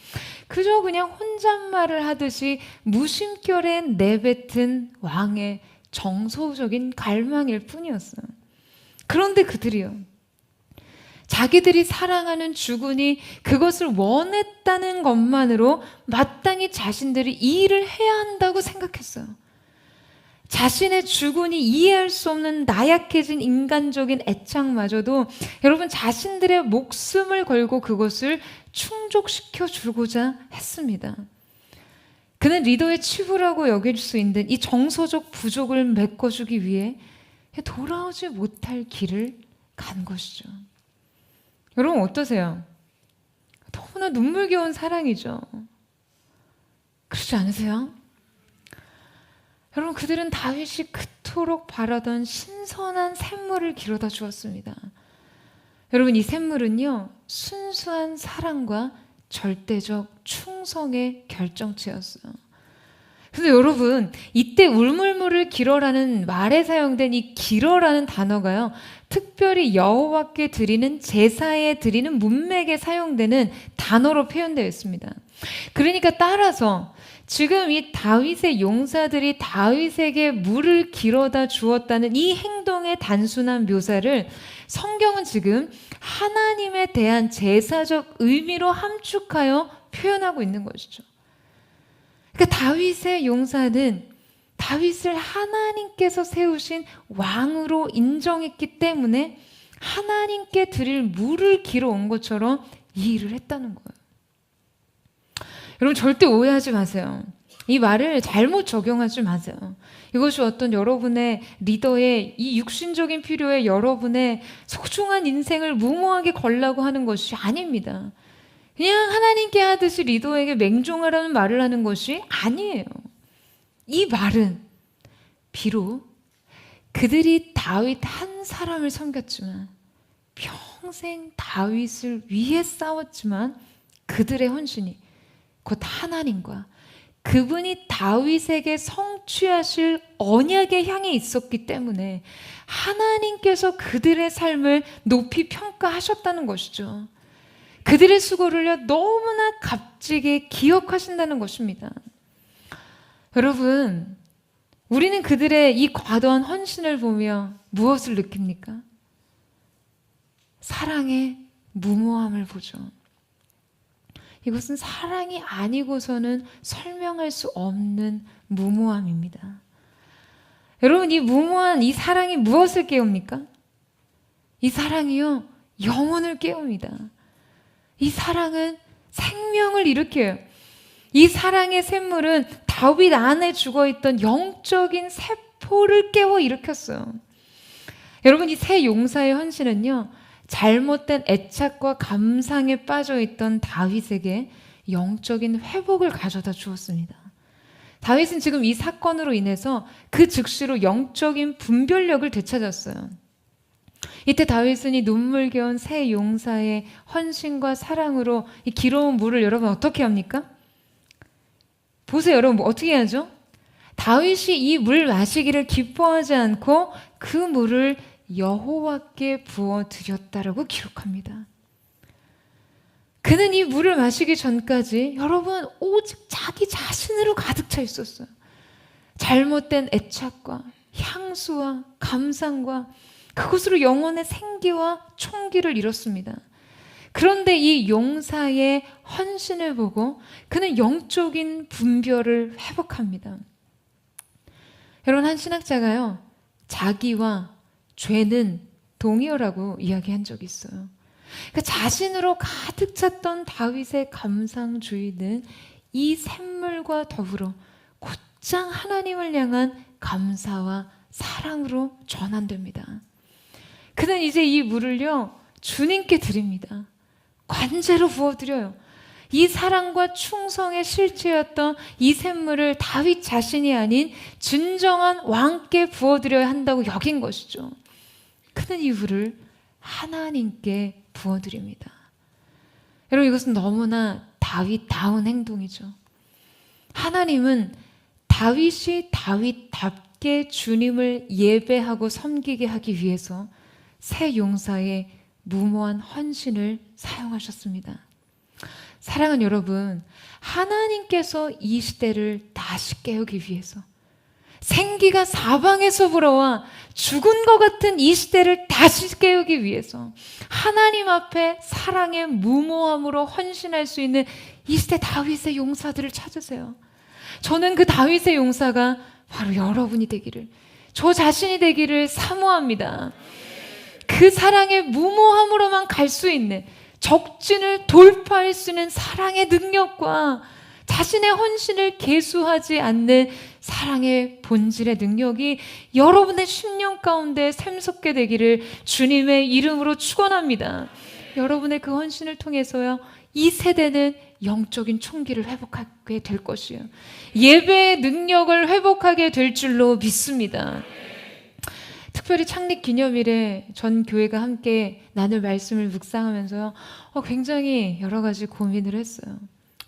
그저 그냥 혼잣말을 하듯이 무심결에 내뱉은 왕의 정서적인 갈망일 뿐이었어요. 그런데 그들이요, 자기들이 사랑하는 주군이 그것을 원했다는 것만으로 마땅히 자신들이 이 일을 해야 한다고 생각했어요. 자신의 주군이 이해할 수 없는 나약해진 인간적인 애착마저도 여러분 자신들의 목숨을 걸고 그것을 충족시켜 주고자 했습니다. 그는 리더의 치부라고 여길 수 있는 이 정서적 부족을 메꿔주기 위해 돌아오지 못할 길을 간 것이죠. 여러분 어떠세요? 너무나 눈물겨운 사랑이죠. 그렇지 않으세요? 여러분, 그들은 다윗이 그토록 바라던 신선한 샘물을 길어다 주었습니다. 여러분, 이 샘물은요, 순수한 사랑과 절대적 충성의 결정체였어요. 근데 여러분, 이때 울물물을 길어라는 말에 사용된 이 길어라는 단어가요, 특별히 여호와께 드리는 제사에 드리는 문맥에 사용되는 단어로 표현되어 있습니다. 그러니까 따라서 지금 이 다윗의 용사들이 다윗에게 물을 길어다 주었다는 이 행동의 단순한 묘사를 성경은 지금 하나님에 대한 제사적 의미로 함축하여 표현하고 있는 것이죠. 그러니까 다윗의 용사는 다윗을 하나님께서 세우신 왕으로 인정했기 때문에 하나님께 드릴 물을 길어 온 것처럼 이 일을 했다는 거예요. 여러분 절대 오해하지 마세요. 이 말을 잘못 적용하지 마세요. 이것이 어떤 여러분의 리더의 이 육신적인 필요에 여러분의 소중한 인생을 무모하게 걸라고 하는 것이 아닙니다. 그냥 하나님께 하듯이 리더에게 맹종하라는 말을 하는 것이 아니에요. 이 말은 비록 그들이 다윗 한 사람을 섬겼지만 평생 다윗을 위해 싸웠지만 그들의 헌신이 곧 하나님과 그분이 다윗에게 성취하실 언약의 향해 있었기 때문에 하나님께서 그들의 삶을 높이 평가하셨다는 것이죠. 그들의 수고를 너무나 값지게 기억하신다는 것입니다. 여러분, 우리는 그들의 이 과도한 헌신을 보며 무엇을 느낍니까? 사랑의 무모함을 보죠. 이것은 사랑이 아니고서는 설명할 수 없는 무모함입니다. 여러분, 이 무모한 이 사랑이 무엇을 깨웁니까? 이 사랑이요, 영혼을 깨웁니다. 이 사랑은 생명을 일으켜요. 이 사랑의 샘물은 다윗 안에 죽어있던 영적인 세포를 깨워 일으켰어요. 여러분, 이 새 용사의 헌신은요, 잘못된 애착과 감상에 빠져있던 다윗에게 영적인 회복을 가져다 주었습니다. 다윗은 지금 이 사건으로 인해서 그 즉시로 영적인 분별력을 되찾았어요. 이때 다윗은 이 눈물겨운 새 용사의 헌신과 사랑으로 이 기로운 물을 여러분 어떻게 합니까? 보세요, 여러분, 어떻게 하죠? 다윗이 이 물 마시기를 기뻐하지 않고 그 물을 여호와께 부어 드렸다라고 기록합니다. 그는 이 물을 마시기 전까지 여러분 오직 자기 자신으로 가득 차 있었어요. 잘못된 애착과 향수와 감상과 그것으로 영혼의 생기와 총기를 잃었습니다. 그런데 이 용사의 헌신을 보고 그는 영적인 분별을 회복합니다. 여러분, 한 신학자가요, 자기와 죄는 동의어라고 이야기한 적이 있어요. 그러니까 자신으로 가득 찼던 다윗의 감상주의는 이 샘물과 더불어 곧장 하나님을 향한 감사와 사랑으로 전환됩니다. 그는 이제 이 물을요, 주님께 드립니다. 관제로 부어드려요. 이 사랑과 충성의 실체였던 이 샘물을 다윗 자신이 아닌 진정한 왕께 부어드려야 한다고 여긴 것이죠. 그는 이 물을 하나님께 부어드립니다. 여러분, 이것은 너무나 다윗다운 행동이죠. 하나님은 다윗이 다윗답게 주님을 예배하고 섬기게 하기 위해서 새 용사의 무모한 헌신을 사용하셨습니다. 사랑하는 여러분, 하나님께서 이 시대를 다시 깨우기 위해서 생기가 사방에서 불어와 죽은 것 같은 이 시대를 다시 깨우기 위해서 하나님 앞에 사랑의 무모함으로 헌신할 수 있는 이 시대 다윗의 용사들을 찾으세요. 저는 그 다윗의 용사가 바로 여러분이 되기를, 저 자신이 되기를 사모합니다. 그 사랑의 무모함으로만 갈 수 있는, 적진을 돌파할 수 있는 사랑의 능력과 자신의 헌신을 계수하지 않는 사랑의 본질의 능력이 여러분의 심령 가운데 샘솟게 되기를 주님의 이름으로 축원합니다. 여러분의 그 헌신을 통해서요, 이 세대는 영적인 총기를 회복하게 될 것이에요. 예배의 능력을 회복하게 될 줄로 믿습니다. 특별히 창립 기념일에 전 교회가 함께 나눌 말씀을 묵상하면서요, 굉장히 여러 가지 고민을 했어요.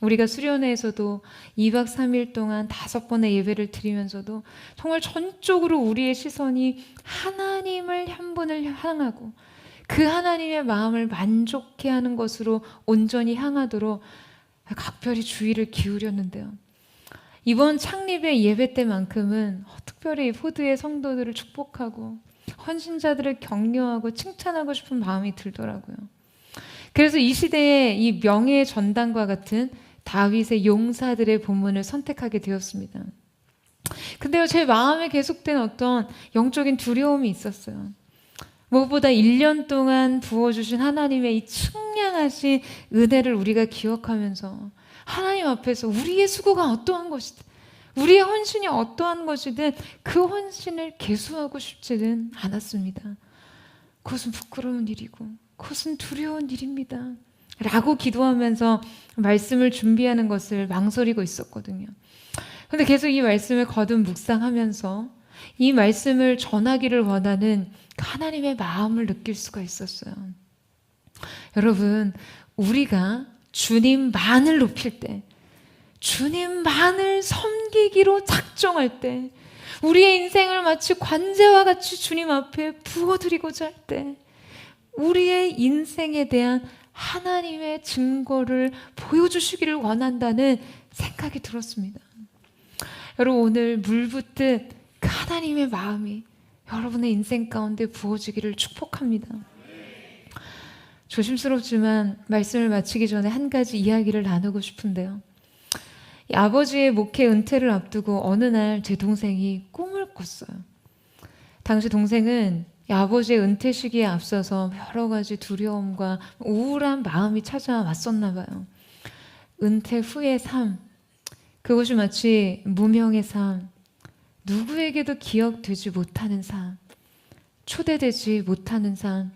우리가 수련회에서도 2박 3일 동안 5번의 예배를 드리면서도 정말 전적으로 우리의 시선이 하나님을 한 분을 향하고 그 하나님의 마음을 만족해 하는 것으로 온전히 향하도록 각별히 주의를 기울였는데요. 이번 창립의 예배 때만큼은 특별히 포드의 성도들을 축복하고 헌신자들을 격려하고 칭찬하고 싶은 마음이 들더라고요. 그래서 이 시대에 이 명예의 전당과 같은 다윗의 용사들의 본문을 선택하게 되었습니다. 근데요, 제 마음에 계속된 어떤 영적인 두려움이 있었어요. 무엇보다 1년 동안 부어주신 하나님의 이 측량하신 은혜를 우리가 기억하면서 하나님 앞에서 우리의 수고가 어떠한 것이든, 우리의 헌신이 어떠한 것이든 그 헌신을 계수하고 싶지는 않았습니다. 그것은 부끄러운 일이고 그것은 두려운 일입니다 라고 기도하면서 말씀을 준비하는 것을 망설이고 있었거든요. 그런데 계속 이 말씀을 거듭 묵상하면서 이 말씀을 전하기를 원하는 하나님의 마음을 느낄 수가 있었어요. 여러분, 우리가 주님만을 높일 때, 주님만을 섬기기로 작정할 때, 우리의 인생을 마치 관제와 같이 주님 앞에 부어드리고자 할 때, 우리의 인생에 대한 하나님의 증거를 보여주시기를 원한다는 생각이 들었습니다. 여러분, 오늘 물 붓듯 그 하나님의 마음이 여러분의 인생 가운데 부어지기를 축복합니다. 조심스럽지만 말씀을 마치기 전에 한 가지 이야기를 나누고 싶은데요. 이 아버지의 목회 은퇴를 앞두고 어느 날 제 동생이 꿈을 꿨어요. 당시 동생은 이 아버지의 은퇴 시기에 앞서서 여러 가지 두려움과 우울한 마음이 찾아왔었나 봐요. 은퇴 후의 삶, 그것이 마치 무명의 삶, 누구에게도 기억되지 못하는 삶, 초대되지 못하는 삶,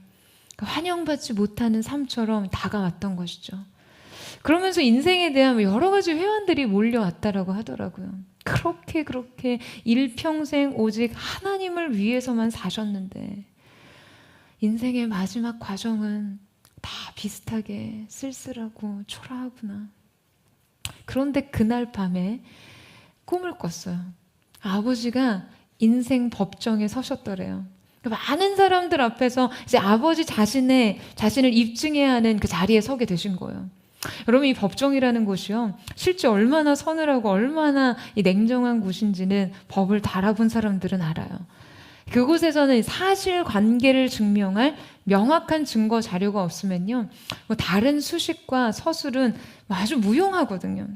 환영받지 못하는 삶처럼 다가왔던 것이죠. 그러면서 인생에 대한 여러 가지 회한들이 몰려왔다라고 하더라고요. 그렇게 일평생 오직 하나님을 위해서만 사셨는데 인생의 마지막 과정은 다 비슷하게 쓸쓸하고 초라하구나. 그런데 그날 밤에 꿈을 꿨어요. 아버지가 인생 법정에 서셨더래요. 많은 사람들 앞에서 이제 아버지 자신을 입증해야 하는 그 자리에 서게 되신 거예요. 여러분, 이 법정이라는 곳이요, 실제 얼마나 서늘하고 얼마나 이 냉정한 곳인지는 법을 달아본 사람들은 알아요. 그곳에서는 사실 관계를 증명할 명확한 증거 자료가 없으면요, 뭐 다른 수식과 서술은 아주 무용하거든요.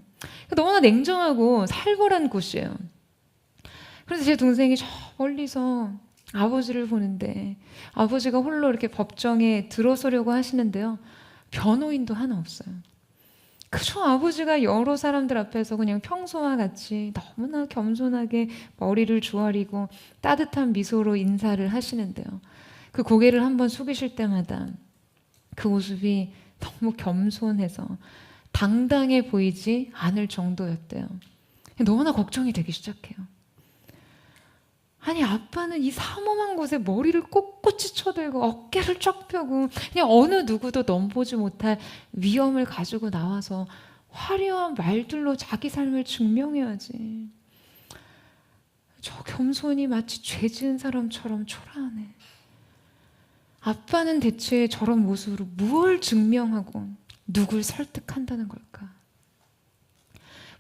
너무나 냉정하고 살벌한 곳이에요. 그래서 제 동생이 저 멀리서 아버지를 보는데 아버지가 홀로 이렇게 법정에 들어서려고 하시는데요, 변호인도 하나 없어요. 그저 아버지가 여러 사람들 앞에서 그냥 평소와 같이 너무나 겸손하게 머리를 조아리고 따뜻한 미소로 인사를 하시는데요, 그 고개를 한번 숙이실 때마다 그 모습이 너무 겸손해서 당당해 보이지 않을 정도였대요. 너무나 걱정이 되기 시작해요. 아니, 아빠는 이 삼엄한 곳에 머리를 꼿꼿이 쳐들고 어깨를 쫙 펴고 그냥 어느 누구도 넘보지 못할 위엄을 가지고 나와서 화려한 말들로 자기 삶을 증명해야지. 저 겸손이 마치 죄 지은 사람처럼 초라하네. 아빠는 대체 저런 모습으로 무엇을 증명하고 누굴 설득한다는 걸까?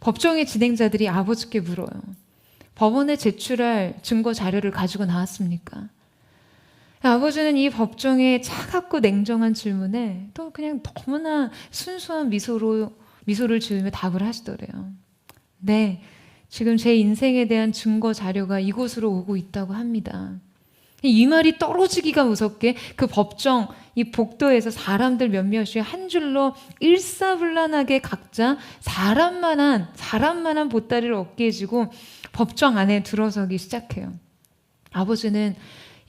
법정의 진행자들이 아버지께 물어요. 법원에 제출할 증거 자료를 가지고 나왔습니까? 아버지는 이 법정의 차갑고 냉정한 질문에 또 그냥 너무나 순수한 미소를 지으며 답을 하시더래요. 네, 지금 제 인생에 대한 증거 자료가 이곳으로 오고 있다고 합니다. 이 말이 떨어지기가 무섭게 그 법정, 이 복도에서 사람들 몇몇이 한 줄로 일사불란하게 각자 사람만한 보따리를 어깨에 지고 법정 안에 들어서기 시작해요. 아버지는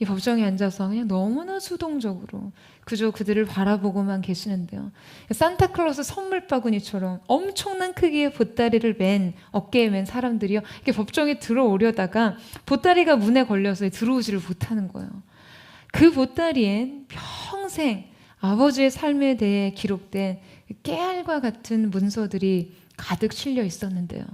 이 법정에 앉아서 그냥 너무나 수동적으로 그저 그들을 바라보고만 계시는데요, 산타클로스 선물 바구니처럼 엄청난 크기의 보따리를 어깨에 맨 사람들이요, 이렇게 법정에 들어오려다가 보따리가 문에 걸려서 들어오지를 못하는 거예요. 그 보따리엔 평생 아버지의 삶에 대해 기록된 깨알과 같은 문서들이 가득 실려 있었는데요,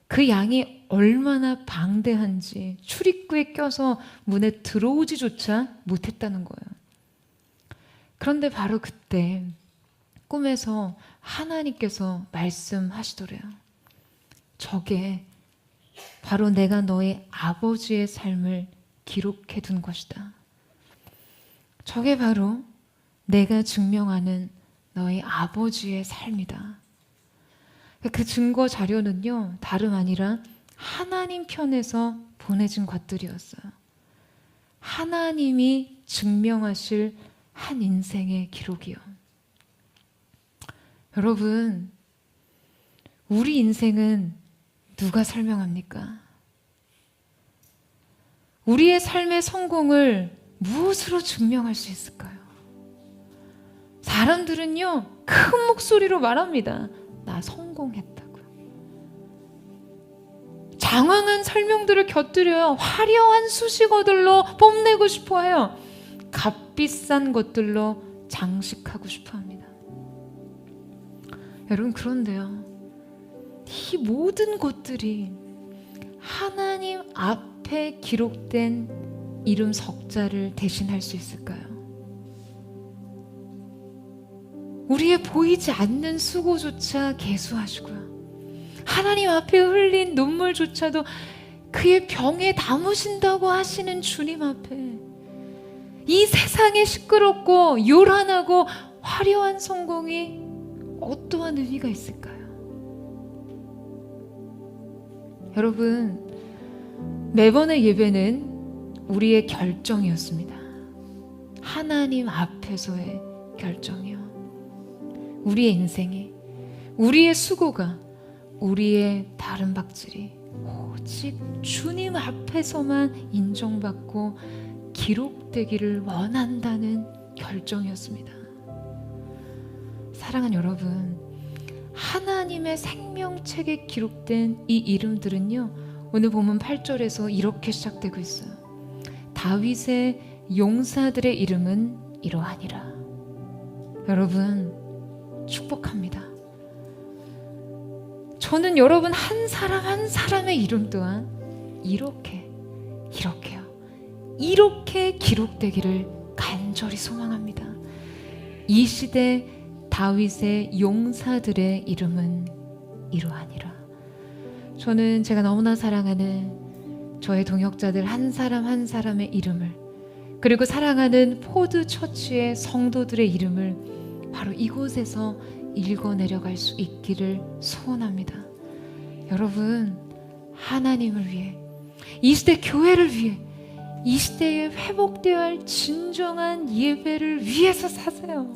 그 양이 얼마나 방대한지 출입구에 껴서 문에 들어오지조차 못했다는 거예요. 그런데 바로 그때 꿈에서 하나님께서 말씀하시더래요. 저게 바로 내가 너의 아버지의 삶을 기록해 둔 것이다. 저게 바로 내가 증명하는 너의 아버지의 삶이다. 그 증거 자료는요, 다름 아니라 하나님 편에서 보내진 것들이었어요. 하나님이 증명하실 한 인생의 기록이요. 여러분, 우리 인생은 누가 설명합니까? 우리의 삶의 성공을 무엇으로 증명할 수 있을까요? 사람들은요, 큰 목소리로 말합니다. 나 성공했다고요. 장황한 설명들을 곁들여요. 화려한 수식어들로 뽐내고 싶어 해요. 값비싼 것들로 장식하고 싶어 합니다. 여러분, 그런데요, 이 모든 것들이 하나님 앞에 기록된 이름 석자를 대신할 수 있을까요? 우리의 보이지 않는 수고조차 계수하시고요, 하나님 앞에 흘린 눈물조차도 그의 병에 담으신다고 하시는 주님 앞에 이 세상에 시끄럽고 요란하고 화려한 성공이 어떠한 의미가 있을까요? 여러분, 매번의 예배는 우리의 결정이었습니다. 하나님 앞에서의 결정이요. 우리의 인생이, 우리의 수고가, 우리의 다른 박질이 오직 주님 앞에서만 인정받고 기록되기를 원한다는 결정이었습니다. 사랑하는 여러분, 하나님의 생명책에 기록된 이 이름들은요, 오늘 본문 8절에서 이렇게 시작되고 있어요. 다윗의 용사들의 이름은 이러하니라. 여러분, 축복합니다. 저는 여러분 한 사람 한 사람의 이름 또한 이렇게 기록되기를 간절히 소망합니다. 이 시대 다윗의 용사들의 이름은 이러하니라. 저는 제가 너무나 사랑하는 저의 동역자들 한 사람 한 사람의 이름을, 그리고 사랑하는 포드 처치의 성도들의 이름을 바로 이곳에서 읽어내려갈 수 있기를 소원합니다. 여러분, 하나님을 위해, 이 시대 교회를 위해, 이 시대에 회복되어야 할 진정한 예배를 위해서 사세요.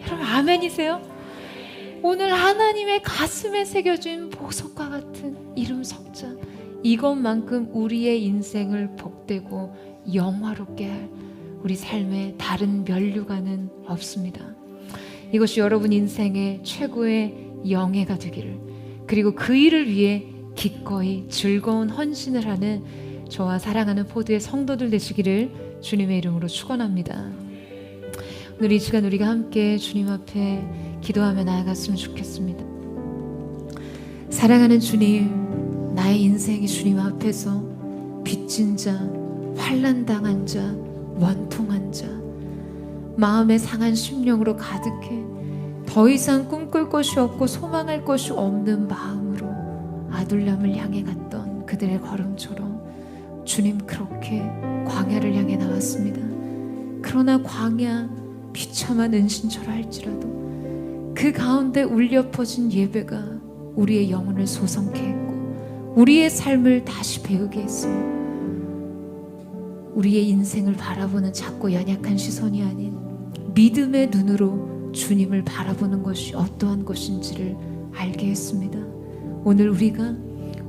여러분, 아멘이세요? 오늘 하나님의 가슴에 새겨진 보석과 같은 이름 석자, 이것만큼 우리의 인생을 복되고 영화롭게 할 우리 삶의 다른 면류관은 없습니다. 이것이 여러분 인생의 최고의 영예가 되기를, 그리고 그 일을 위해 기꺼이 즐거운 헌신을 하는 저와 사랑하는 포드의 성도들 되시기를 주님의 이름으로 축원합니다. 오늘 이 시간 우리가 함께 주님 앞에 기도하며 나아갔으면 좋겠습니다. 사랑하는 주님, 나의 인생이 주님 앞에서 빚진 자, 환난당한 자, 원통한 자, 마음에 상한 심령으로 가득해 더 이상 꿈꿀 것이 없고 소망할 것이 없는 마음으로 아둘람을 향해 갔던 그들의 걸음처럼 주님, 그렇게 광야를 향해 나왔습니다. 그러나 광야 비참한 은신처라 할지라도 그 가운데 울려 퍼진 예배가 우리의 영혼을 소성케 했고 우리의 삶을 다시 배우게 했으며, 우리의 인생을 바라보는 작고 연약한 시선이 아닌 믿음의 눈으로 주님을 바라보는 것이 어떠한 것인지를 알게 했습니다. 오늘 우리가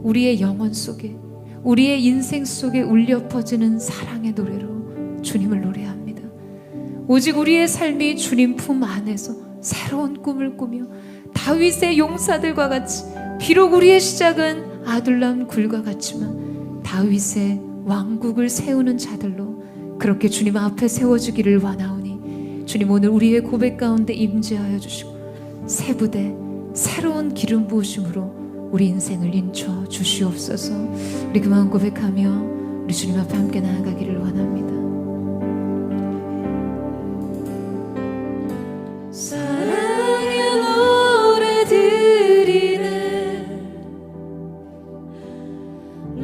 우리의 영혼 속에, 우리의 인생 속에 울려 퍼지는 사랑의 노래로 주님을 노래합니다. 오직 우리의 삶이 주님 품 안에서 새로운 꿈을 꾸며 다윗의 용사들과 같이, 비록 우리의 시작은 아둘람 굴과 같지만 다윗의 왕국을 세우는 자들로 그렇게 주님 앞에 세워주기를 원하오니, 주님 오늘 우리의 고백 가운데 임재하여 주시고 새 부대, 새로운 기름 부으심으로 우리 인생을 인쳐 주시옵소서. 우리 그 마음 고백하며 우리 주님 앞에 함께 나아가기를 원합니다. 사랑의 노래 드리네,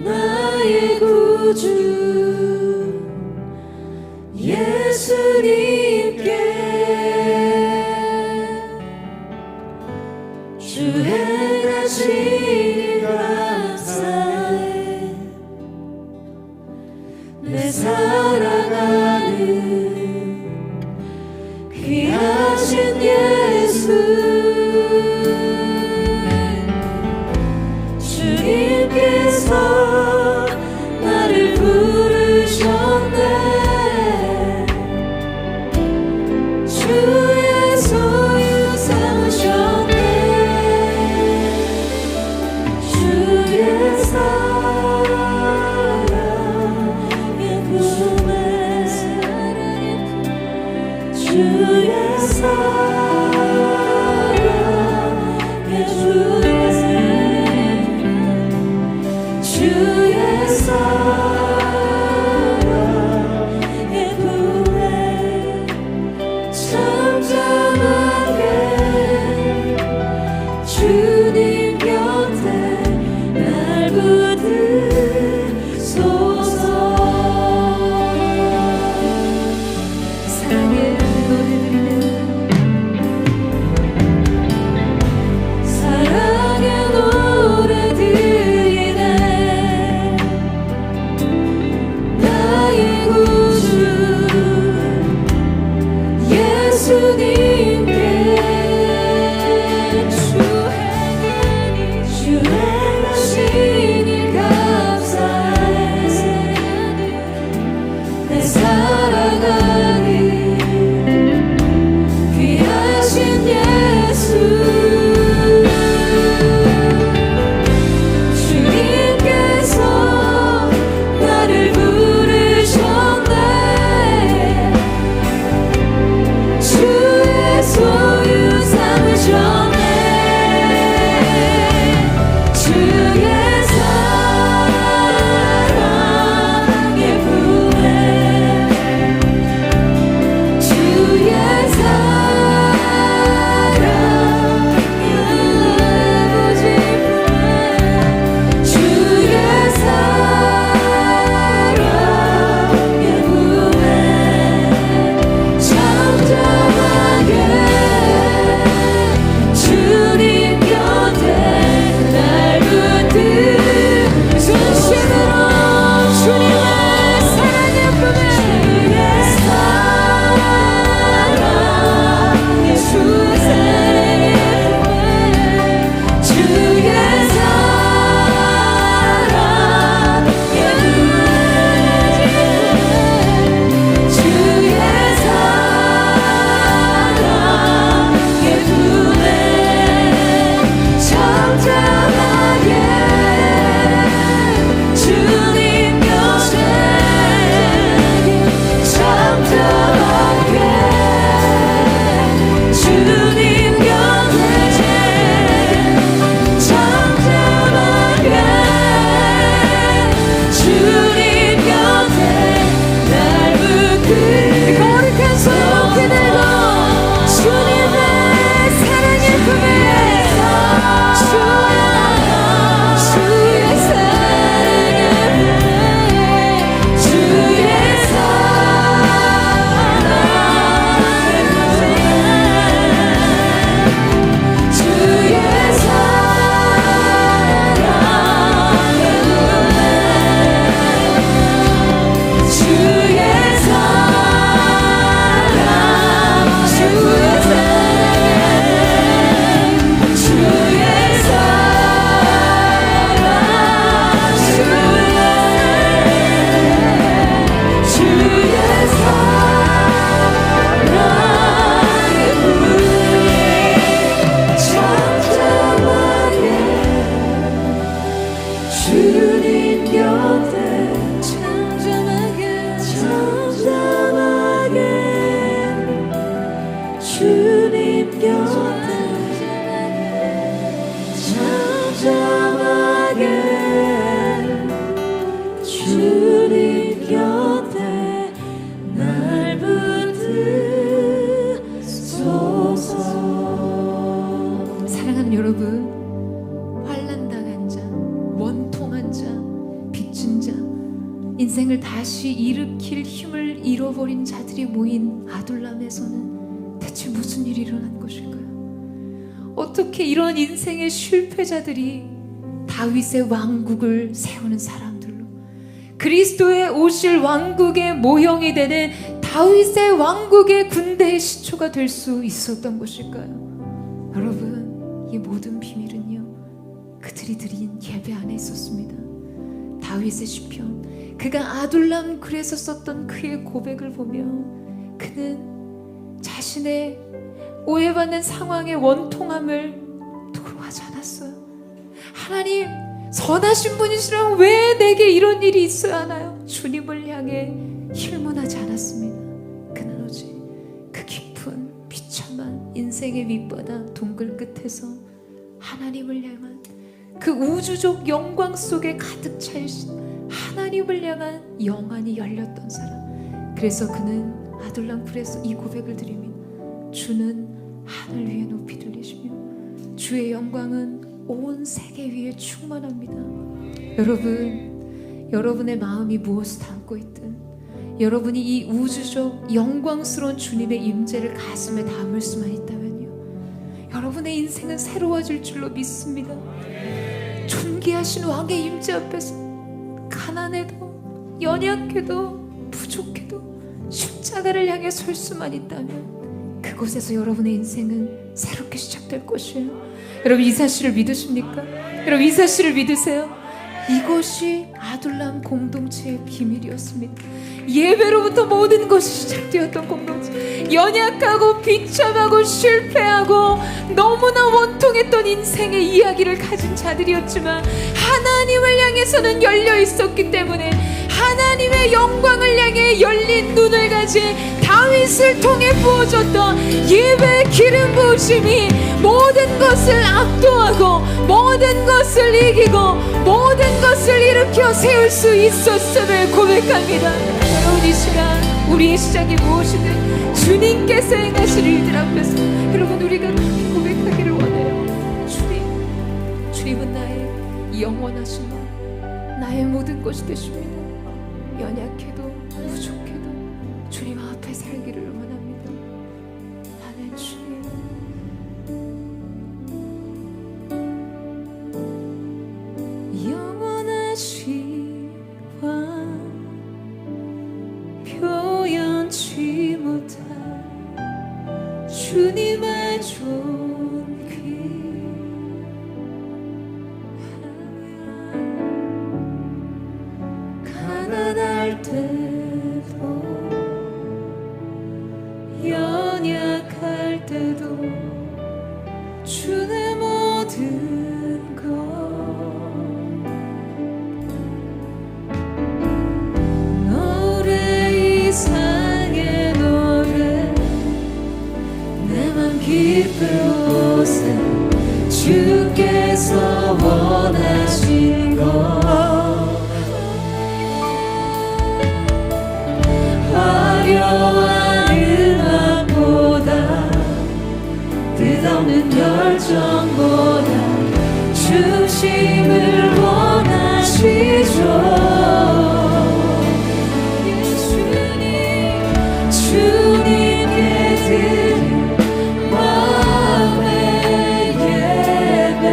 나의 구주 예수님께 주 행하신 감사해, 내 사랑하는 귀하신 예수, 주님께서 나를 부르셨네, 주의 소유 삼으셨네, 곁에 잠잠하게 주님 곁에 날 붙드소서. 사랑하는 여러분, 환난당한 자, 원통한 자, 빚진 자, 인생을 다시 일으킬 힘을 잃어버린 자들이 모인 아둘람에서는 대체 무슨 일이 일어난 것일까요? 어떻게 이런 인생의 실패자들이 다윗의 왕국을 세우는 사람들로, 그리스도의 오실 왕국의 모형이 되는 다윗의 왕국의 군대의 시초가 될 수 있었던 것일까요? 여러분, 이 모든 비밀은요, 그들이 드린 예배 안에 있었습니다. 다윗의 시편, 그가 아둘람 글에서 썼던 그의 고백을 보면 그는 자신의 오해받는 상황의 원통함을 토로하지 않았어요. 하나님, 선하신 분이시라면 왜 내게 이런 일이 있어야 하나요? 주님을 향해 힐문하지 않았습니다. 그는 오직 그 깊은 비참한 인생의 밑바닥 동굴 끝에서 하나님을 향한 그 우주적 영광 속에 가득 차이신 하나님을 향한 영안이 열렸던 사람. 그래서 그는 아둘람 굴에서 이 고백을 드립니다. 주는 하늘 위에 높이 들리시며 주의 영광은 온 세계 위에 충만합니다. 여러분, 여러분의 마음이 무엇을 담고 있든, 여러분이 이 우주적 영광스러운 주님의 임재를 가슴에 담을 수만 있다면요, 여러분의 인생은 새로워질 줄로 믿습니다. 존귀하신 왕의 임재 앞에서 가난해도 연약해도 부족해도 십자가를 향해 설 수만 있다면 그곳에서 여러분의 인생은 새롭게 시작될 것이에요. 여러분, 이 사실을 믿으십니까? 여러분, 이 사실을 믿으세요? 이것이 아둘람 공동체의 비밀이었습니다. 예배로부터 모든 것이 시작되었던 공동체. 연약하고 비참하고 실패하고 너무나 원통했던 인생의 이야기를 가진 자들이었지만 하나님을 향해서는 열려 있었기 때문에 하나님의 영광을 향해 열린 눈을 가진 다윗을 통해 부어졌던 예배의 기름 부으심이 모든 것을 압도하고 모든 것을 이기고 모든 것을 일으켜 세울 수 있었음을 고백합니다. 여러분, 이 시간 우리의 시작이 무엇이든 주님께서 행하실 일들 앞에서 여러분, 우리가 그렇게 고백하기를 원해요. 주님은 나의 영원하신 왕, 나의 모든 것이 되십니다. 연약해도 부족해도 주님 앞에 살기를 원합니다. 나는 주님, 영원하신 왕, 표현치 못할 주님의 존귀, 가난할 때도 연약할 때도 주의 모든 것 노래 이상의 노래 내 맘 깊은 곳에 주께서 원하신 것 화려한 음악보다 뜻없는 열정보다 중심을 원하시죠. 주님께 드린 마음의 예배,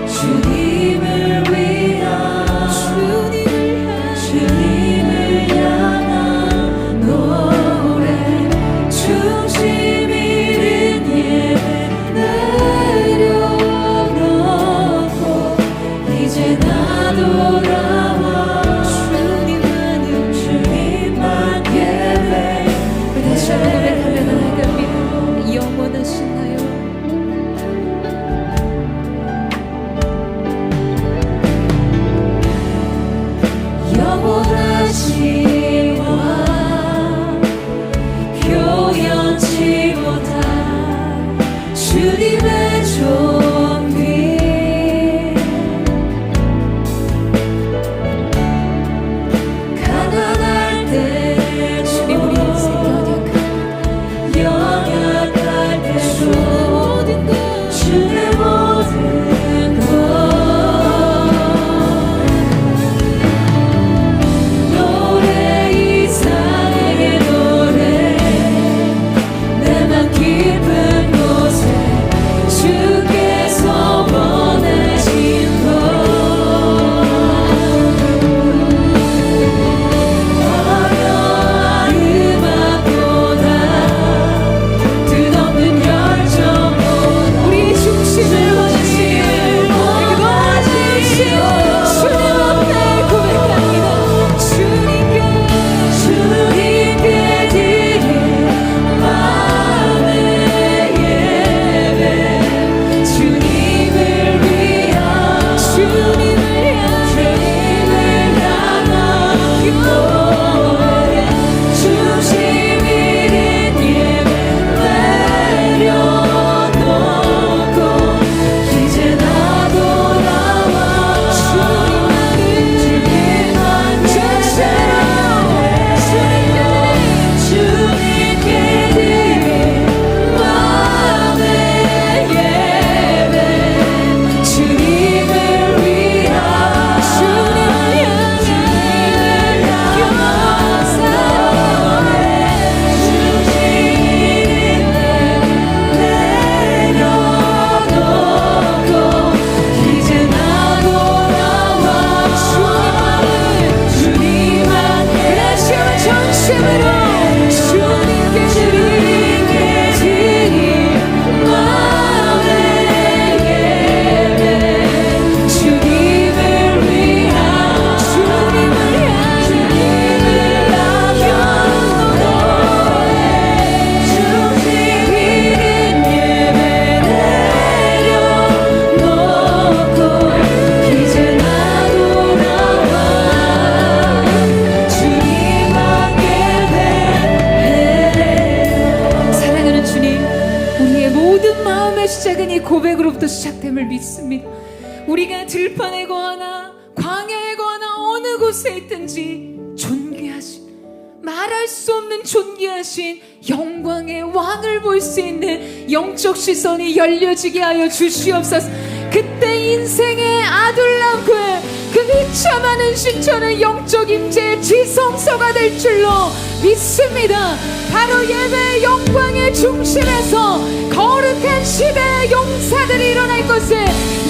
주님을 위한 주님을 향한 노래, 중심 잃은 예배 내려놓고 주님의 종기 가난할 때 주님 우리 인생 연약할 때도 주의 모든 것 노래 이상의 노래 내맘 깊은 곳에 주께서 원하신 것 화려한 음악보다 뜻없는 열정보다 우리 중심을 원하시는 주님 앞에 고백합니다. 주님께 드릴 마음의 예배 주님을 위한 노래 중심 잃은 예배 내려놓고 이제 나 돌아와 주님만 주님께 드릴 마음의 예배 주님을 위한 내려놓고 이제 나 돌아와 주님만 전심으로 주님께 드릴 마음의 예배 주님을 위한 노래 중심 잃은 예배 내려놓고 이제 나 돌아와 주님만 예배해. 사랑하는 주님, 우리의 모든 마음의 시작은 이 고백으로부터 시작됨을 믿습니다. 우리가 들판에 거하나 광야에 거하나 어느 곳에 있든지 존귀하신, 말할 수 없는 존귀하신 영광의 왕을 볼 수 있는 영적 시선이 열려지게 하여 주시옵소서. 그때 인생의 아둘람과 그 비참한 신천의 영적 임재의 지성소가 될 줄로 믿습니다. 바로 예배의 영광의 중심에서 거룩한 시대의 용사들이 일어날 것을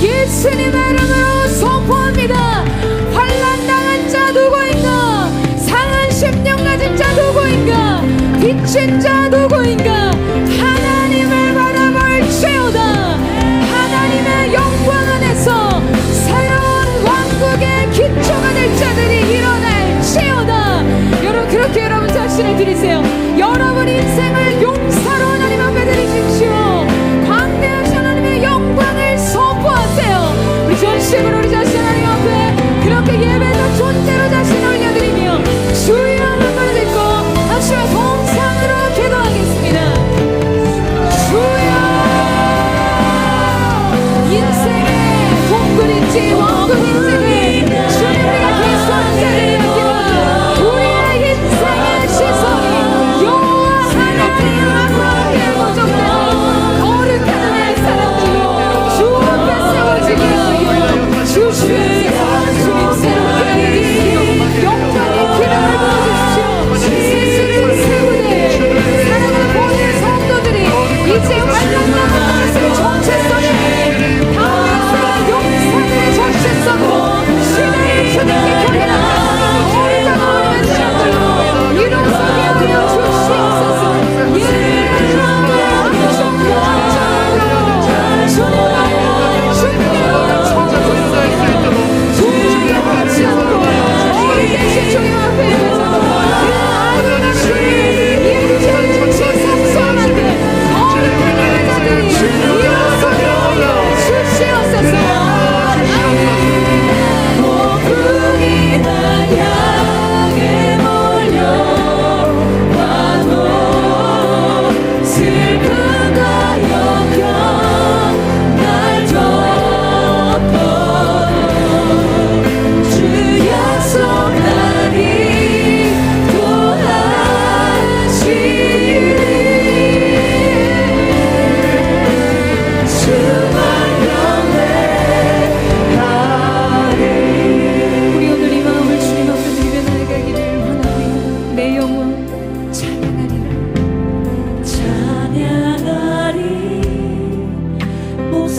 예수님의 이름으로 선포합니다. 환난 당한 자 누구인가? 상한 심령 가진 자 누구인가? 빚진 자 누구인가? 하나님을 바라볼지어다. 하나님의 영광 안에서 새로운 왕국의 기초가 될 자들이 일어날지어다. 여러분 그렇게 여러분 자신을 드리세요. 여러분 인생을 용사로 하나님 앞에 드리십시오. 광대하신 하나님의 영광을 선포하세요. 우리 전심으로 우리 자신 하나님 앞에 그렇게 예배에서 존재로 자신을 올려드리며 주의 이름을 부르짖고 하시며 동상으로 기도하겠습니다.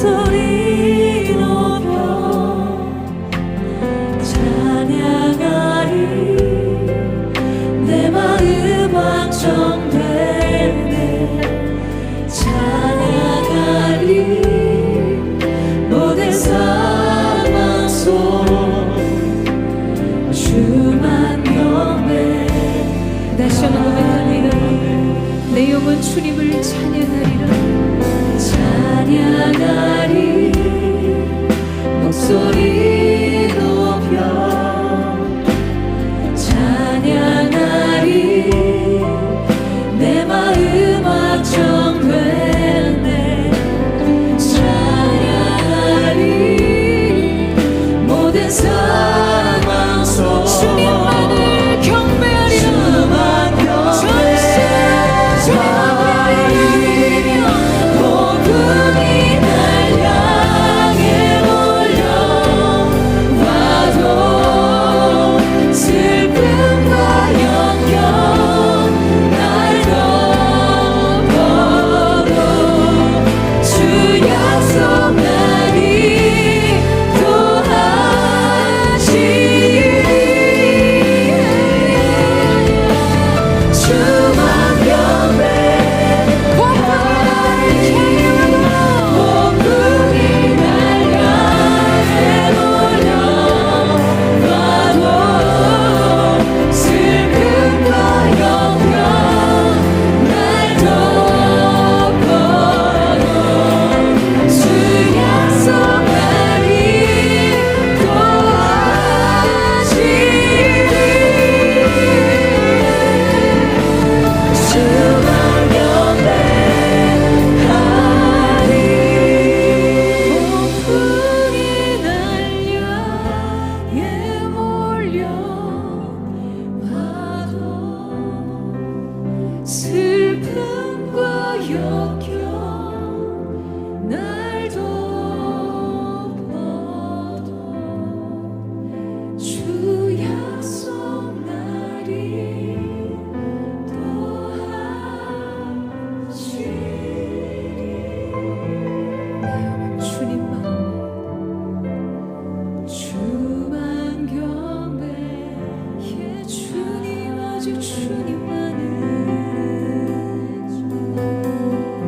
목소리 높여 찬양하리 내 마음 확정되네 찬양하리 모든 상황 속 주만 경배 다시 한번 고백합니다. 내 영혼 주님을 찬양하리라. 찬양하리 목소리 높여 찬양하리 내 마음 확정되네 찬양하리 모든 상황 속 주님만을 경배하리라. 주만 경배하리며 폭풍이 날 향해 몰려와도 슬픔과 역경 날 덮어도 주 약속 나를 도하시리 주만 경배 폭풍이 날 향해 몰려와도 슬픔과 역경 날 덮어도 주 약속 나를 도하시리 주만 경배하리 폭풍이 날 향해 몰려와도 슬픔과 역경 날 덮어도 주 약속 나를 주님만 주만 경배해 주님 아직 주님만을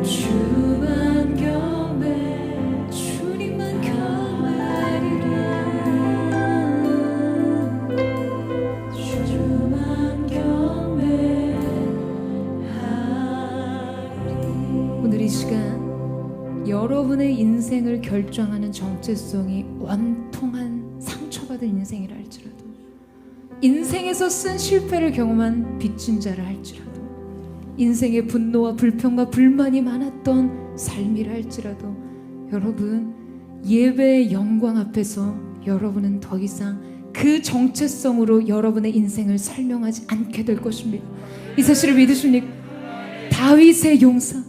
주만 경배 주님만 경배하리라 주만 경배하리 오늘 이 시간 여러분의 인생을 결정하는 정체성이 원통한 상처받은 인생이라 할지라도 인생에서 쓴 실패를 경험한 빚진 자라 할지라도 인생의 분노와 불평과 불만이 많았던 삶이라 할지라도 여러분 예배의 영광 앞에서 여러분은 더 이상 그 정체성으로 여러분의 인생을 설명하지 않게 될 것입니다. 이 사실을 믿으십니까? 다윗의 용사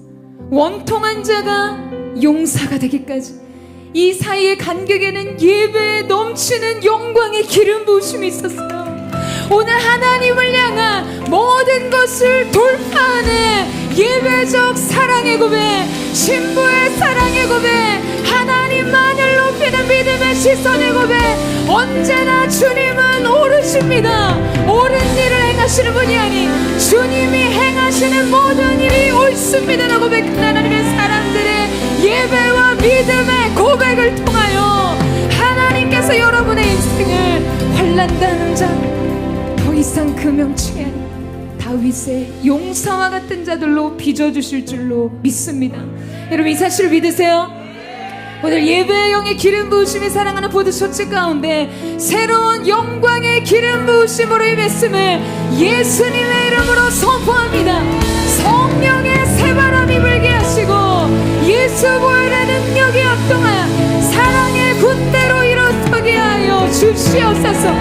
원통한 자가 용사가 되기까지 이 사이의 간격에는 예배에 넘치는 영광의 기름 부으심이 있었어요. 오늘 하나님을 향한 모든 것을 돌파하는 예배적 사랑의 고백, 신부의 사랑의 고백, 하나님만을 높이는 믿음의 시선의 고백, 언제나 주님은 오르십니다. 옳은 일을 행하시는 분이 아닌 주님이 행하시는 모든 일이 옳습니다라고 고백한 하나님의 사람들의 예배와 믿음의 고백을 통하여 하나님께서 여러분의 인생을 환난당한 자, 더 이상 그 명칭에 아닌 다윗의 용사와 같은 자들로 빚어주실 줄로 믿습니다. 여러분 이 사실을 믿으세요? 오늘 예배의 영의 기름 부으심이 사랑하는 보드처치 가운데 새로운 영광의 기름 부으심으로 임했음을 예수님의 이름으로 선포합니다. 성령의 새바람이 불게 하시고 예수 보혈의 능력이 역동하여 사랑의 군대로 일어서게 하여 주시옵소서.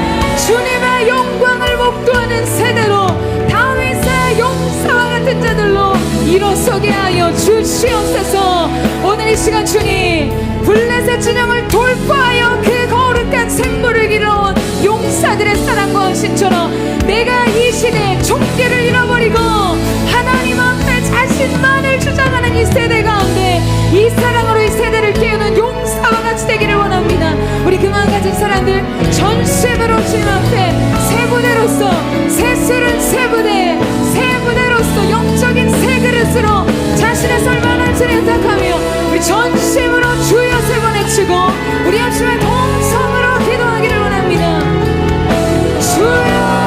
주님의 영광을 목도하는 세대로 다윗의 용사와 같은 자들로 일어서게 하여 주시옵소서. 오늘 이 시간 주님 블레셋 진영을 돌파하여 그 거룩한 생물을 길러온 용사들의 사랑과 헌신처럼 내가 이 시대에 총기를 잃어버리고 하나님 앞에 자신만을 주장하는 이 세대 가운데 이 사랑으로 이 세대를 깨우는 같이 되기를 원합니다. 우리 그만 가진 사람들 전심으로 주님 앞에 새 부대로서, 새 술은 새 부대, 새 부대로서 영적인 새 그릇으로 자신의 삶을 하나님께 의탁하며 우리 전심으로 주여 세 번 외치고 우리 합심의 동성으로 기도하기를 원합니다. 주여,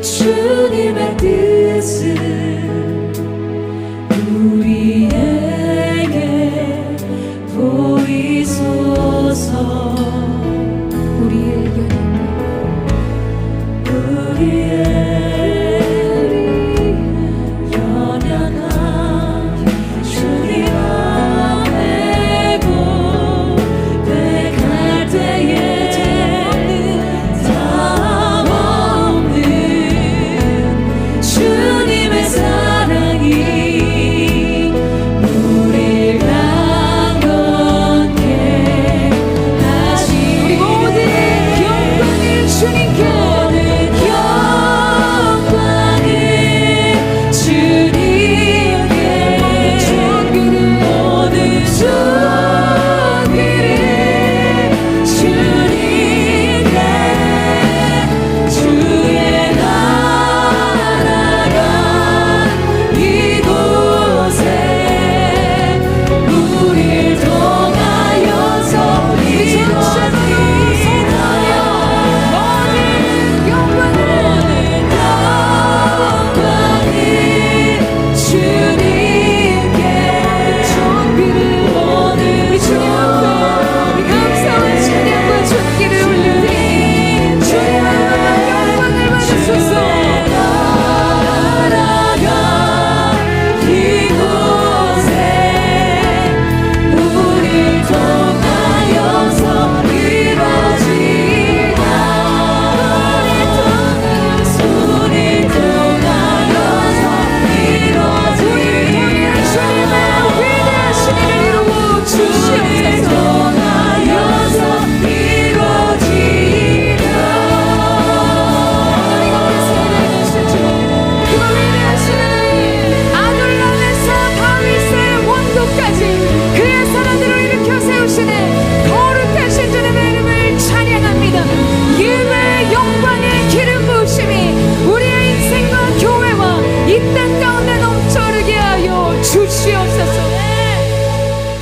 주님의 뜻을 우리에게 보이소서. 우리의 연약한 주님 앞에 고백할 때에 답 없는 주님의 사랑이 우리를 강건케 하시니 우리 모든 영광을 주님께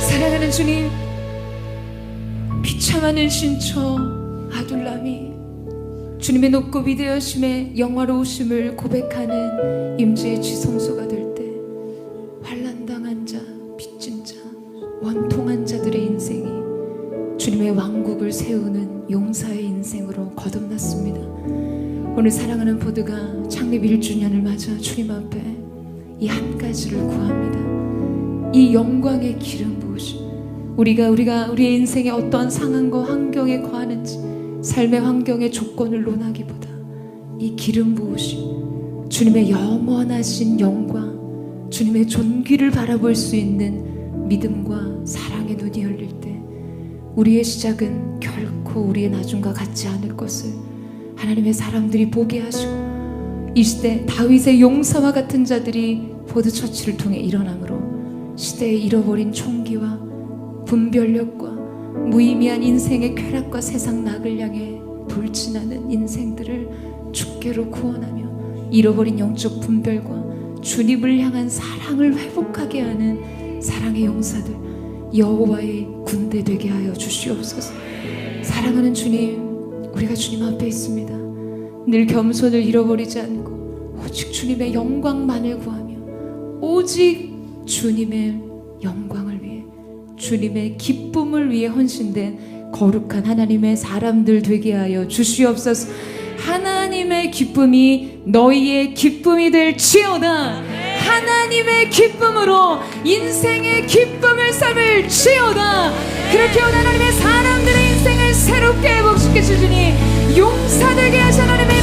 사랑하는 주님, 비참하는 신처 아둘람이 주님의 높고 위대하심에 영화로우심을 고백하는 임재의 지성소가 될 때 환난당한 자, 빚진 자, 원통한 자들의 인생이 주님의 왕국을 세우는 용사의 인생으로 거듭났습니다. 오늘 사랑하는 보드가 창립 1주년을 맞아 주님 앞에 이 한 가지를 구합니다. 이 영광의 기름 부으심. 우리가 우리의 인생의 어떠한 상황과 환경에 거하는지, 삶의 환경의 조건을 논하기보다 이 기름 부으심, 주님의 영원하신 영광, 주님의 존귀를 바라볼 수 있는 믿음과 사랑의 눈이 열릴 때 우리의 시작은 결코 우리의 나중과 같지 않을 것을 하나님의 사람들이 보게 하시고, 이 시대 다윗의 용사와 같은 자들이 보드처치를 통해 일어남으로 시대에 잃어버린 총기와 분별력과 무의미한 인생의 쾌락과 세상 낙을 향해 돌진하는 인생들을 주께로 구원하며 잃어버린 영적 분별과 주님을 향한 사랑을 회복하게 하는 사랑의 용사들, 여호와의 군대 되게 하여 주시옵소서. 사랑하는 주님, 우리가 주님 앞에 있습니다. 늘 겸손을 잃어버리지 않고 오직 주님의 영광만을 구하며 오직 주님의 영광을 위해, 주님의 기쁨을 위해 헌신된 거룩한 하나님의 사람들 되게 하여 주시옵소서. 하나님의 기쁨이 너희의 기쁨이 될지어다. 하나님의 기쁨으로 인생의 기쁨을 삼을지어다. 그렇게 오늘 하나님의 사람들의 인생을 새롭게 회복시켜 주시니 용사되게 하신 하나님의